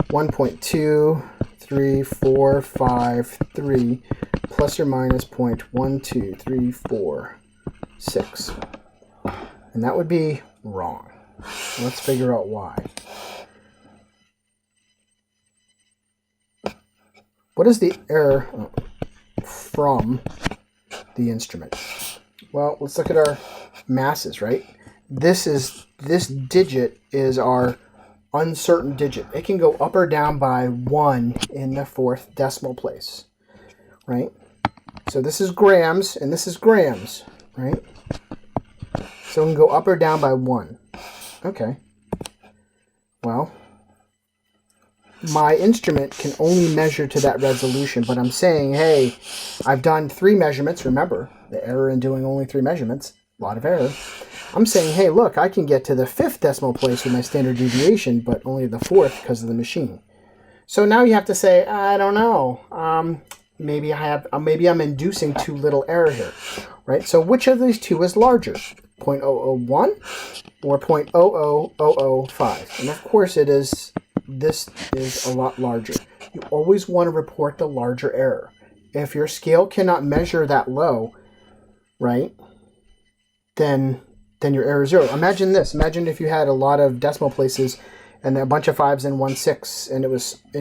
1.23453 plus or minus 0.12346. And that would be wrong. Let's figure out why. What is the error from the instrument? Well, let's look at our masses, right? This digit is our uncertain digit. It can go up or down by 1 in the 4th decimal place, right? So this is grams and this is grams, right? So it can go up or down by 1. Okay. Well, my instrument can only measure to that resolution, but I'm saying, hey, I've done 3 measurements. Remember, the error in doing only 3 measurements, a lot of error. I'm saying, hey, look, I can get to the 5th decimal place with my standard deviation, but only the 4th because of the machine. So now you have to say, I don't know. Maybe I'm inducing too little error here, right? So which of these two is larger, 0.001 or 0.00005? And of course, this is a lot larger. you always want to report the larger error. If your scale cannot measure that low, right, then your error is 0. Imagine this. Imagine if you had a lot of decimal places and a bunch of 5s and 1 6, and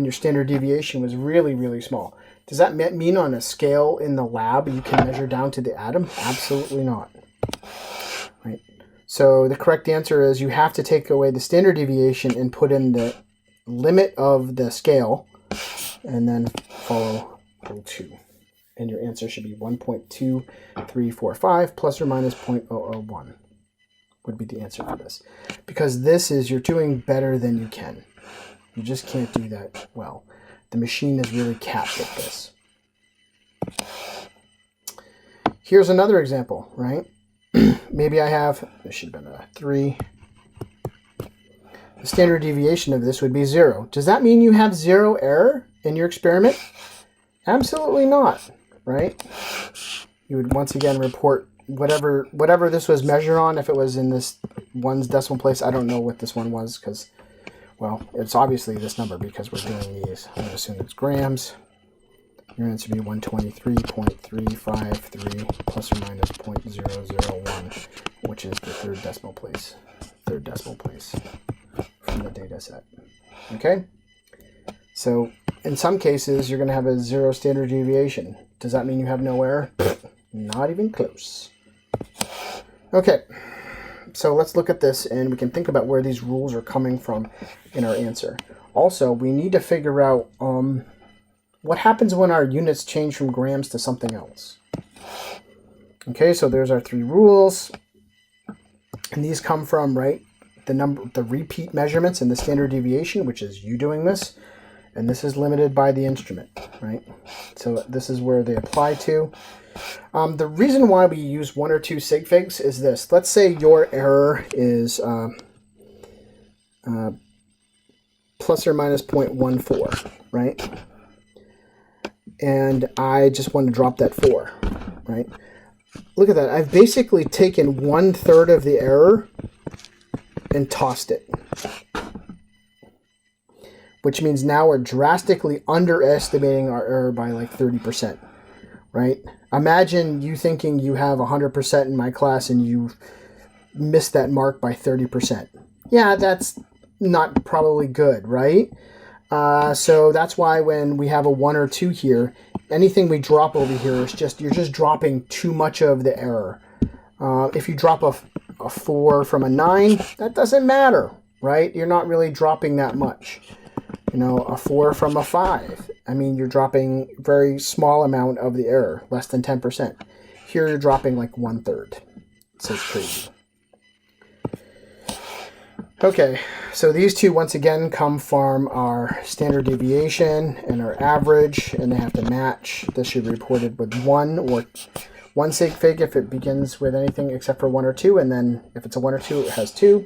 your standard deviation was really, really small. Does that mean on a scale in the lab you can measure down to the atom? Absolutely not. Right. So the correct answer is you have to take away the standard deviation and put in the limit of the scale, and then follow rule 2. And your answer should be 1.2345 plus or minus 0.001 would be the answer for this. Because this is, you're doing better than you can. You just can't do that well. The machine is really capped at this. Here's another example, right? Maybe I have, this should have been a 3. The standard deviation of this would be 0. Does that mean you have 0 error in your experiment? Absolutely not, right? You would once again report whatever this was measured on. If it was in this one's decimal place, I don't know what this one was because, well, it's obviously this number because we're doing these. I'm going to assume it's grams. Your answer would be 123.353 plus or minus 0.001, which is the third decimal place from the data set. Okay? So in some cases, you're going to have a 0 standard deviation. Does that mean you have no error? Not even close. Okay, so let's look at this and we can think about where these rules are coming from in our answer. Also, we need to figure out what happens when our units change from grams to something else. Okay, so there's our 3 rules. And these come from, right, the repeat measurements and the standard deviation, which is you doing this. And this is limited by the instrument, right? So this is where they apply to. The reason why we use 1 or 2 sig figs is this. Let's say your error is plus or minus 0.14, right? And I just want to drop that 4, right? Look at that. I've basically taken 1/3 of the error and tossed it, which means now we're drastically underestimating our error by like 30%, right? Imagine you thinking you have 100% in my class and you missed that mark by 30%. Yeah, that's not probably good, right? So that's why when we have a 1 or 2 here, anything we drop over here is you're just dropping too much of the error. If you drop a 4 from a 9, that doesn't matter, right? You're not really dropping that much. You know, a 4 from a 5. I mean, you're dropping very small amount of the error, less than 10%. Here you're dropping like 1/3. So it's crazy. Okay, so these two once again come from our standard deviation and our average, and they have to match. This should be reported with 1 or 1 sig fig if it begins with anything except for 1 or 2, and then if it's a 1 or 2, it has 2.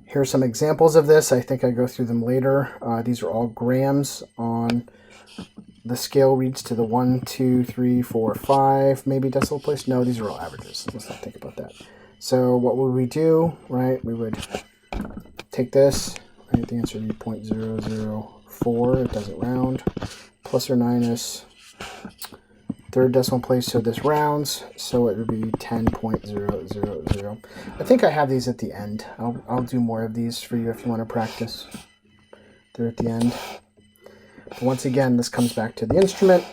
Here are some examples of this. I think I go through them later. These are all grams on the scale reads to the 1, 2, 3, 4, 5, maybe decimal place. No, these are all averages. Let's not think about that. So what would we do, right? We would take this, right? The answer would be 0.004. It doesn't round. Plus or minus third decimal place, so this rounds, so it would be 10.000. I think I have these at the end. I'll do more of these for you if you want to practice. They're at the end. But once again, this comes back to the instrument.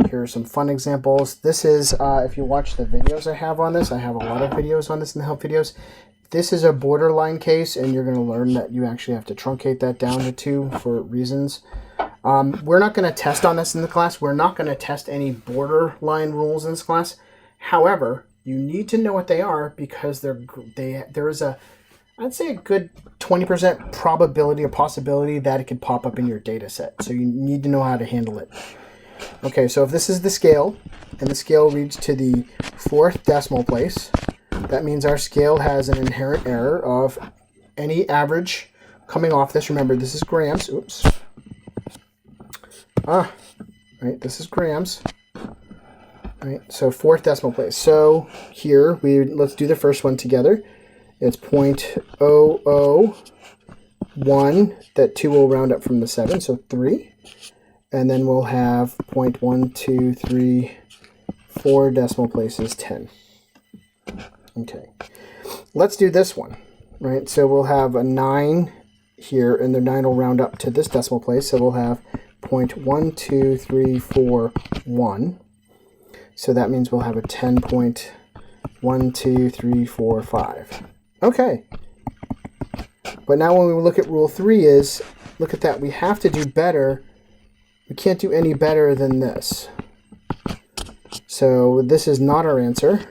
Here are some fun examples. This is, if you watch the videos I have on this, I have a lot of videos on this in the help videos. This is a borderline case, and you're going to learn that you actually have to truncate that down to 2 for reasons. We're not going to test on this in the class. We're not going to test any borderline rules in this class. However, you need to know what they are because there is I'd say a good 20% probability or possibility that it could pop up in your data set. So you need to know how to handle it. Okay, so if this is the scale, and the scale reads to the 4th decimal place, that means our scale has an inherent error of any average coming off this. Remember, this is grams. Oops. Right, this is grams. Right, so 4th decimal place. So here, let's do the first one together. It's 0.00 1, that 2 will round up from the 7, so 3. And then we'll have 0.1, 2, 3, 4 decimal places, 10. Okay, let's do this one, right? So we'll have a 9 here, and the 9 will round up to this decimal place, so we'll have 0.1, 2, 3, 4, 1. So that means we'll have a 10.1, 2, 3, 4, 5. Okay. But now when we look at rule 3 is, look at that, we have to do better. We can't do any better than this. So this is not our answer.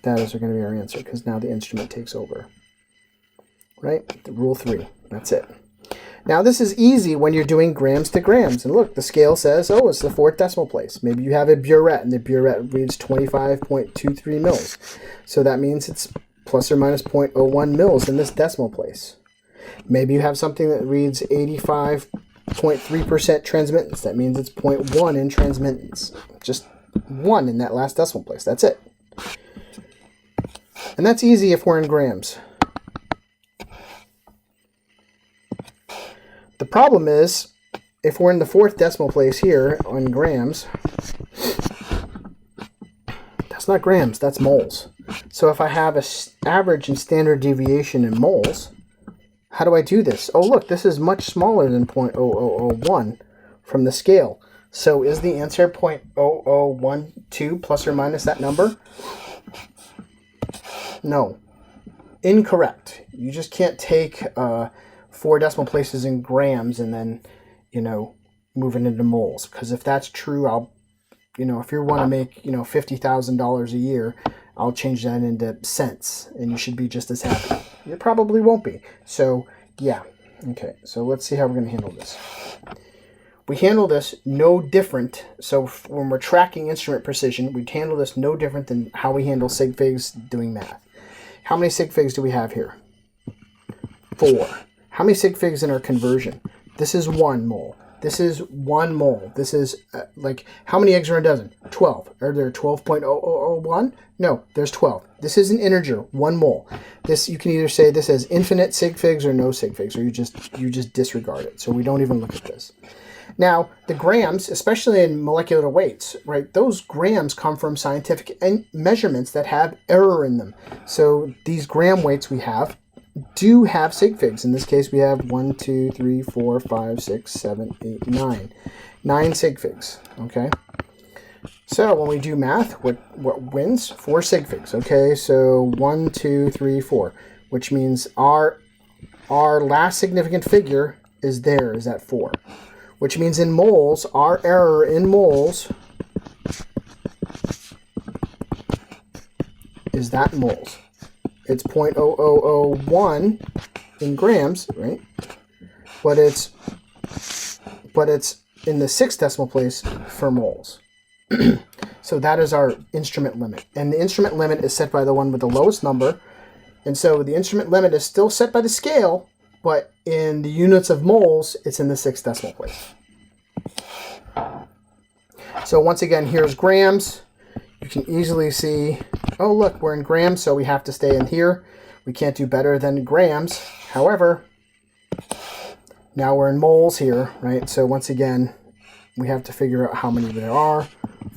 That is going to be our answer, because now the instrument takes over. Right? The rule 3. That's it. Now this is easy when you're doing grams to grams. And look, the scale says, oh, it's the 4th decimal place. Maybe you have a burette, and the burette reads 25.23 mils. So that means it's plus or minus 0.01 mils in this decimal place. Maybe you have something that reads 85.3% transmittance. That means it's 0.1 in transmittance. Just 1 in that last decimal place. That's it. And that's easy if we're in grams. The problem is, if we're in the 4th decimal place here on grams, that's not grams, that's moles. So if I have an average and standard deviation in moles, how do I do this? Oh, look, this is much smaller than 0.0001 from the scale. So is the answer 0.0012 plus or minus that number? No. Incorrect. You just can't take 4 decimal places in grams and then, move it into moles. Because if that's true, if you want to make, $50,000 a year, I'll change that into cents, and you should be just as happy. You probably won't be. So, yeah. Okay, so let's see how we're going to handle this. We handle this no different. So when we're tracking instrument precision, we handle this no different than how we handle sig figs doing math. How many sig figs do we have here? 4. How many sig figs in our conversion? This is 1 mole. This is 1 mole. This is how many eggs are in a dozen? 12. Are there 12.0001? No, there's 12. This is an integer, 1 mole. This, you can either say this has infinite sig figs or no sig figs, or you just disregard it. So we don't even look at this. Now, the grams, especially in molecular weights, right, those grams come from scientific measurements that have error in them. So these gram weights we have do have sig figs. In this case, we have 1, 2, 3, 4, 5, 6, 7, 8, 9. 9 sig figs, okay? So when we do math, what wins? 4 sig figs, okay? So 1, 2, 3, 4, which means our last significant figure is at 4. Which means in moles, our error in moles is that moles. It's 0.0001 in grams, right? But it's in the 6th decimal place for moles. So that is our instrument limit. And the instrument limit is set by the one with the lowest number. And so the instrument limit is still set by the scale, but in the units of moles, it's in the 6th decimal place. So once again, here's grams. You can easily see, oh look, we're in grams, so we have to stay in here. We can't do better than grams. However, now we're in moles here, right? So once again, we have to figure out how many there are.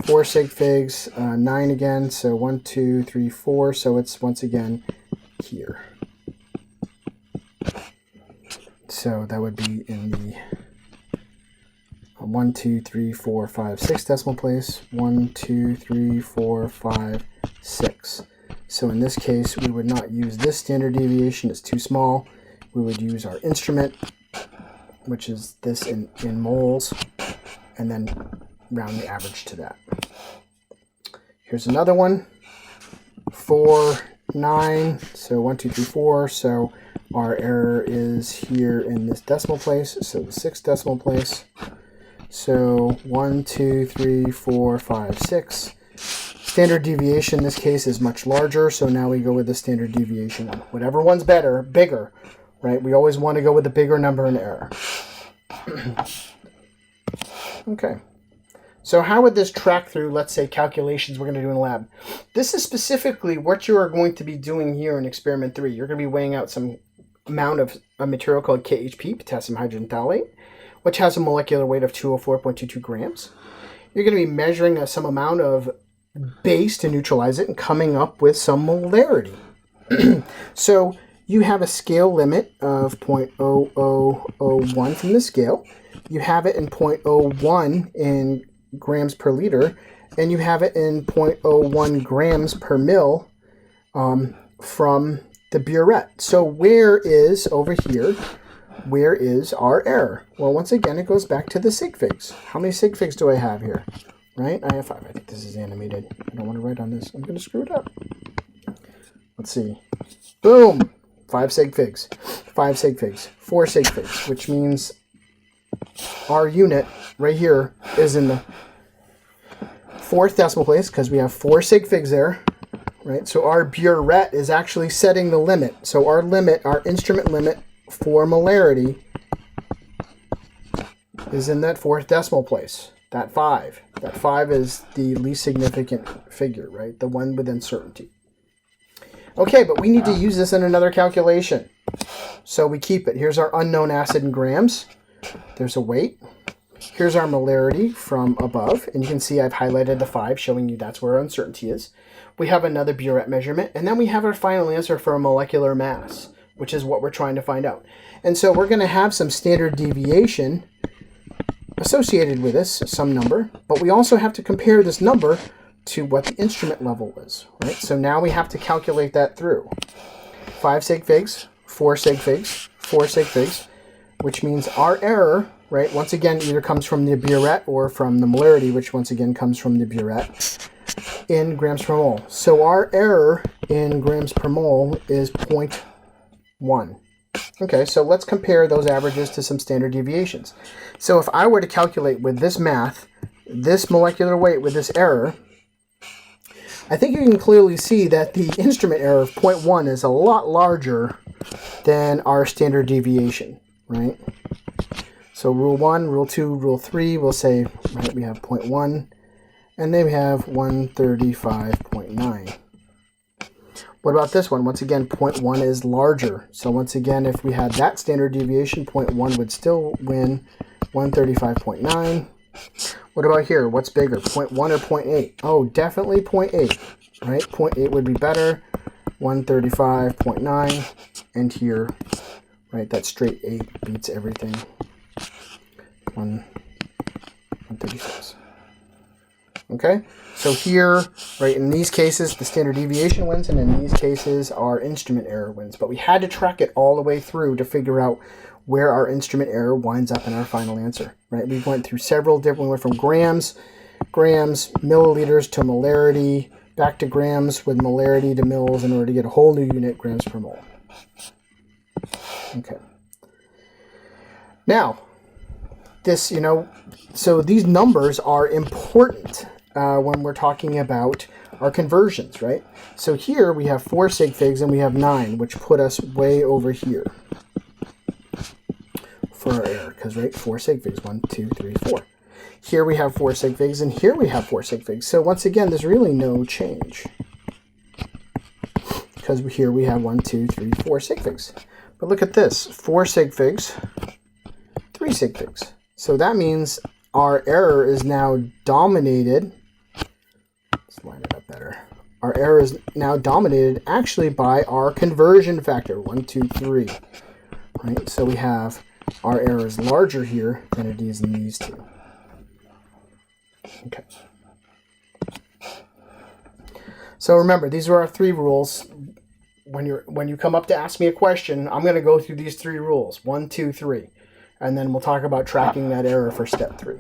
4 sig figs, 9 again, so 1, 2, 3, 4, so it's once again here. So that would be in the 1, 2, 3, 4, 5, 6 decimal place. 1, 2, 3, 4, 5, 6. So in this case, we would not use this standard deviation. It's too small. We would use our instrument, which is this in moles, and then round the average to that. Here's another one. 4, 9. So 1, 2, 3, 4. So our error is here in this decimal place. So the 6th decimal place. So 1, 2, 3, 4, 5, 6. Standard deviation in this case is much larger, so now we go with the standard deviation. Whatever one's bigger, right? We always want to go with the bigger number in error. Okay, So how would this track through, let's say, calculations we're going to do in the lab? This is specifically what you are going to be doing here in experiment 3. You're going to be weighing out some amount of a material called KHP, potassium hydrogen phthalate, which has a molecular weight of 204.22 grams. You're going to be measuring some amount of base to neutralize it and coming up with some molarity. So you have a scale limit of 0.0001 from the scale. You have it in 0.01 in grams per liter, and you have it in 0.01 grams per mil from the burette. So where is, over here, where is our error? Well, once again, it goes back to the sig figs. How many sig figs do I have here? Right? I have 5. I think this is animated. I don't want to write on this. I'm going to screw it up. Let's see. Boom! 5 sig figs. 5 sig figs. 4 sig figs, which means our unit right here is in the 4th decimal place because we have 4 sig figs there. Right? So our burette is actually setting the limit. So our limit, our instrument limit for molarity is in that 4th decimal place. That 5. That 5 is the least significant figure, right? The one with uncertainty. Okay, but we need to use this in another calculation. So we keep it. Here's our unknown acid in grams. There's a weight. Here's our molarity from above. And you can see I've highlighted the 5, showing you that's where our uncertainty is. We have another burette measurement. And then we have our final answer for a molecular mass, which is what we're trying to find out. And so we're going to have some standard deviation associated with this, some number. But we also have to compare this number to what the instrument level is, right? So now we have to calculate that through. 5 sig figs, 4 sig figs, 4 sig figs, which means our error, right, once again, either comes from the burette or from the molarity, which once again comes from the burette, in grams per mole. So our error in grams per mole is 0.1. Okay, so let's compare those averages to some standard deviations. So if I were to calculate with this math, this molecular weight with this error, I think you can clearly see that the instrument error of 0.1 is a lot larger than our standard deviation, right? So rule 1, rule 2, rule 3, we'll say, right, we have 0.1, and then we have 135.9. What about this one? Once again, 0.1 is larger. So once again, if we had that standard deviation, 0.1 would still win 135.9. What about here? What's bigger, 0.1 or 0.8? Oh, definitely 0.8, right? 0.8 would be better, 135.9, and here, right, that straight 8 beats everything, 136. Okay, so here, right, in these cases, the standard deviation wins, and in these cases, our instrument error wins. But we had to track it all the way through to figure out where our instrument error winds up in our final answer, right? We went through several different, we went from grams, milliliters to molarity, back to grams with molarity to mils in order to get a whole new unit, grams per mole. Okay. Now, this, so these numbers are important when we're talking about our conversions, right? So here we have 4 sig figs and we have 9, which put us way over here for our error, because, right, 4 sig figs, 1, 2, 3, 4. Here we have 4 sig figs, and here we have 4 sig figs. So once again, there's really no change, because here we have 1, 2, 3, 4 sig figs. But look at this, 4 sig figs, 3 sig figs. So that means our error is now dominated. Let's line it up better. Our error is now dominated actually by our conversion factor, 1, 2, 3. Right? So we have our error is larger here than it is in these two. Okay. So remember, these are our 3 rules. When you come up to ask me a question, I'm going to go through these 3 rules, 1, 2, 3, and then we'll talk about tracking that error for step 3.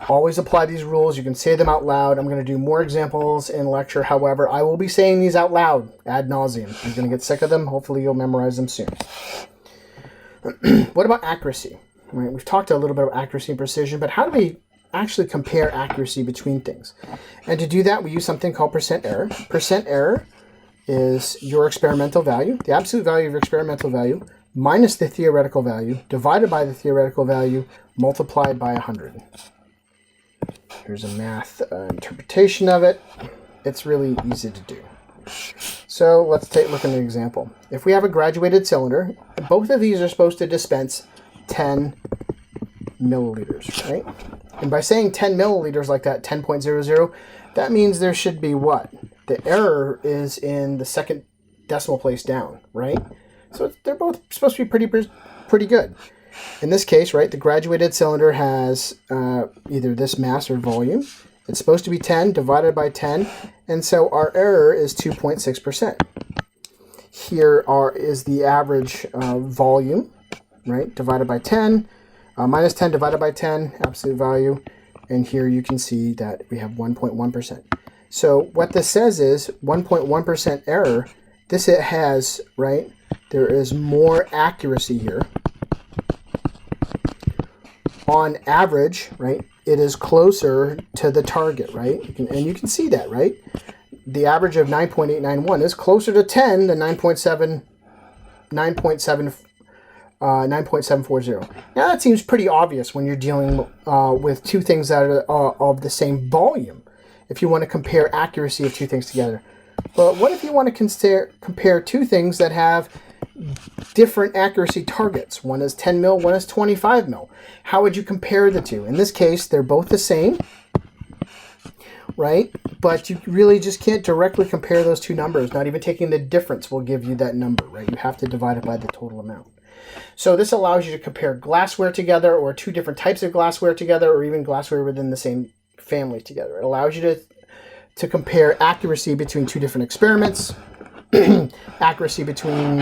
Always apply these rules. You can say them out loud. I'm going to do more examples in lecture. However, I will be saying these out loud ad nauseum. You're going to get sick of them. Hopefully, you'll memorize them soon. What about accuracy? Right, we've talked a little bit about accuracy and precision, but how do we actually compare accuracy between things? And to do that, we use something called percent error. Percent error is your experimental value, the absolute value of your experimental value, minus the theoretical value, divided by the theoretical value, multiplied by 100. Here's a math interpretation of it. It's really easy to do. So let's take a look at an example. If we have a graduated cylinder, both of these are supposed to dispense 10 milliliters, right? And by saying 10 milliliters like that, 10.00, that means there should be what? The error is in the second decimal place down, right? So they're both supposed to be pretty good. In this case, right, the graduated cylinder has either this mass or volume. It's supposed to be 10 divided by 10, and so our error is 2.6%. Here is the average volume, right, divided by 10, minus 10 divided by 10, absolute value, and here you can see that we have 1.1%. So what this says is 1.1% error. This it has, right, there is more accuracy here. On average, right, it is closer to the target, right? And you can see that, right? The average of 9.891 is closer to 10 than 9.740. Now that seems pretty obvious when you're dealing with two things that are of the same volume, if you want to compare accuracy of two things together. But what if you want to compare two things that have different accuracy targets? One is 10 mil, one is 25 mil. How would you compare the two? In this case, they're both the same, right? But you really just can't directly compare those two numbers. Not even taking the difference will give you that number, right? You have to divide it by the total amount. So this allows you to compare glassware together, or two different types of glassware together, or even glassware within the same family together. It allows you to compare accuracy between two different experiments, accuracy between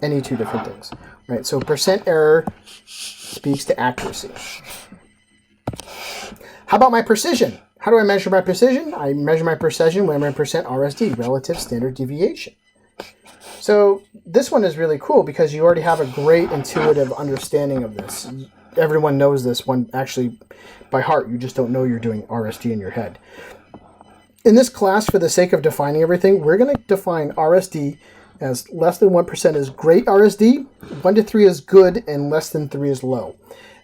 any two different things, right? So percent error speaks to accuracy. How about my precision? How do I measure my precision? I measure my precision when I'm in percent RSD, relative standard deviation. So this one is really cool because you already have a great intuitive understanding of this. Everyone knows this one actually by heart. You just don't know you're doing RSD in your head. In this class, for the sake of defining everything, we're going to define RSD as less than 1% is great RSD, 1 to 3 is good, and less than 3 is low.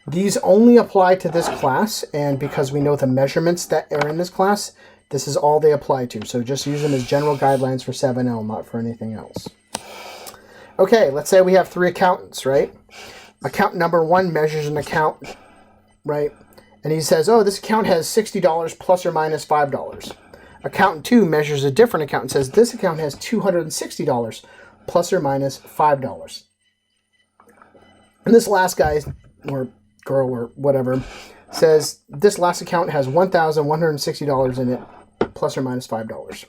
These only apply to this class, and because we know the measurements that are in this class, this is all they apply to. So just use them as general guidelines for 7L, not for anything else. Okay, let's say we have 3 accountants, right? Account number 1 measures an account, right? And he says, oh, this account has $60 plus or minus $5. Accountant 2 measures a different account and says this account has $260 plus or minus $5. And this last guy or girl or whatever says this last account has $1,160 in it plus or minus $5.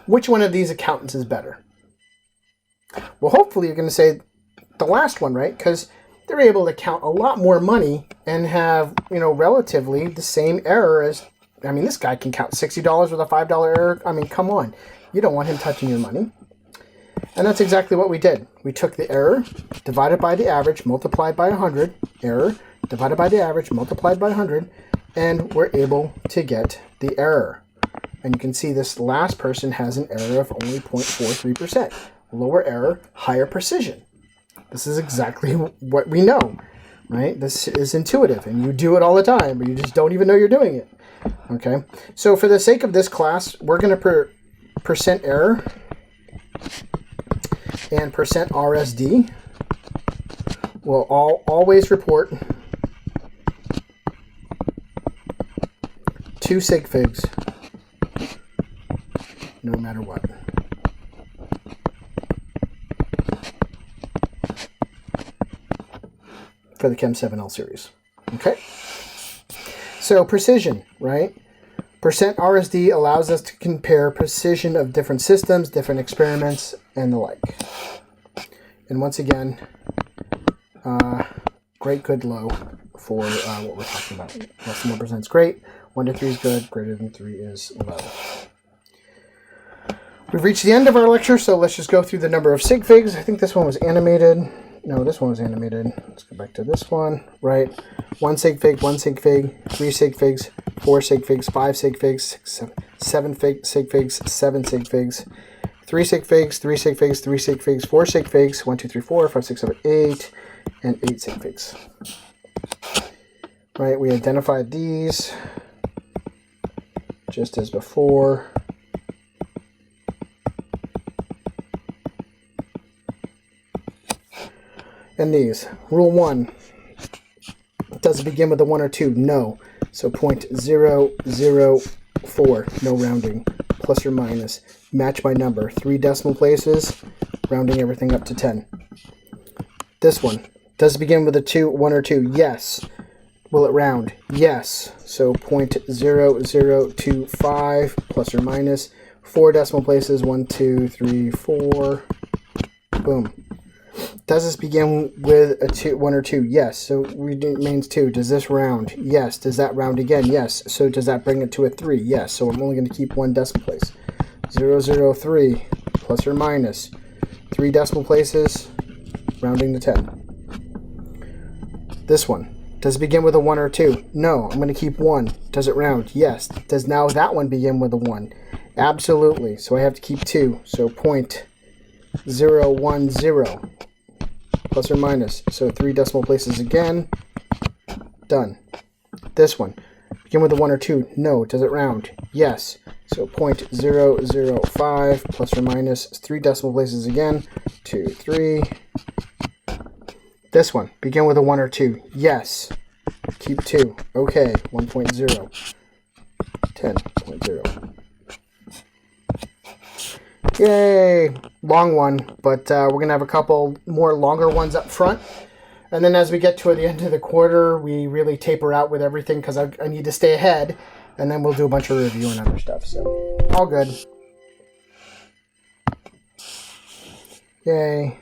Which one of these accountants is better? Well, hopefully you're going to say the last one, right? Because they're able to count a lot more money and have, relatively the same error as, this guy can count $60 with a $5 error. Come on. You don't want him touching your money. And that's exactly what we did. We took the error, divided by the average, multiplied by 100, error, divided by the average, multiplied by 100, and we're able to get the error. And you can see this last person has an error of only 0.43%. Lower error, higher precision. This is exactly what we know, right? This is intuitive, and you do it all the time, but you just don't even know you're doing it. Okay, so for the sake of this class, we're going to percent error and percent RSD will always report 2 sig figs no matter what. For the Chem 7L series. Okay? So precision, right? Percent RSD allows us to compare precision of different systems, different experiments, and the like. And once again, great, good, low for what we're talking about. Less than 1% is great, 1 to 3 is good, greater than 3 is low. We've reached the end of our lecture, so let's just go through the number of sig figs. I think this one was animated. No, this one was animated. Let's go back to this one, right? 1 sig fig, 1 sig fig, 3 sig figs, 4 sig figs, 5 sig figs, 7 sig figs, 7 sig figs, 3 sig figs, 3 sig figs, 3 sig figs, 4 sig figs, 1, 2, 3, 4, 5, 6, 7, 8, and 8 sig figs. right? We identified these just as before. And these. Rule 1. Does it begin with a 1 or 2? No. So 0.004, no rounding, plus or minus. Match my number. 3 decimal places, rounding everything up to 10. This one. Does it begin with a 1 or 2? Yes. Will it round? Yes. So 0.0025, plus or minus. 4 decimal places, 1, 2, 3, 4. Boom. Does this begin with a 1 or 2? Yes. So it remains 2. Does this round? Yes. Does that round again? Yes. So does that bring it to a 3? Yes. So I'm only going to keep 1 decimal place. 003, plus or minus. 3 decimal places, rounding to 10. This one. Does it begin with a 1 or 2? No. I'm going to keep 1. Does it round? Yes. Does now that one begin with a 1? Absolutely. So I have to keep 2. So 0.010, plus or minus. So 3 decimal places again. Done. This one. Begin with a 1 or 2? No. Does it round? Yes. So 0.005, plus or minus. 3 decimal places again. 2, 3. This one. Begin with a 1 or 2? Yes. Keep 2. Okay. 1.0. 10.0. Yay! Long one, but we're going to have a couple more longer ones up front. And then as we get to the end of the quarter, we really taper out with everything because I need to stay ahead. And then we'll do a bunch of review and other stuff. So, all good. Yay.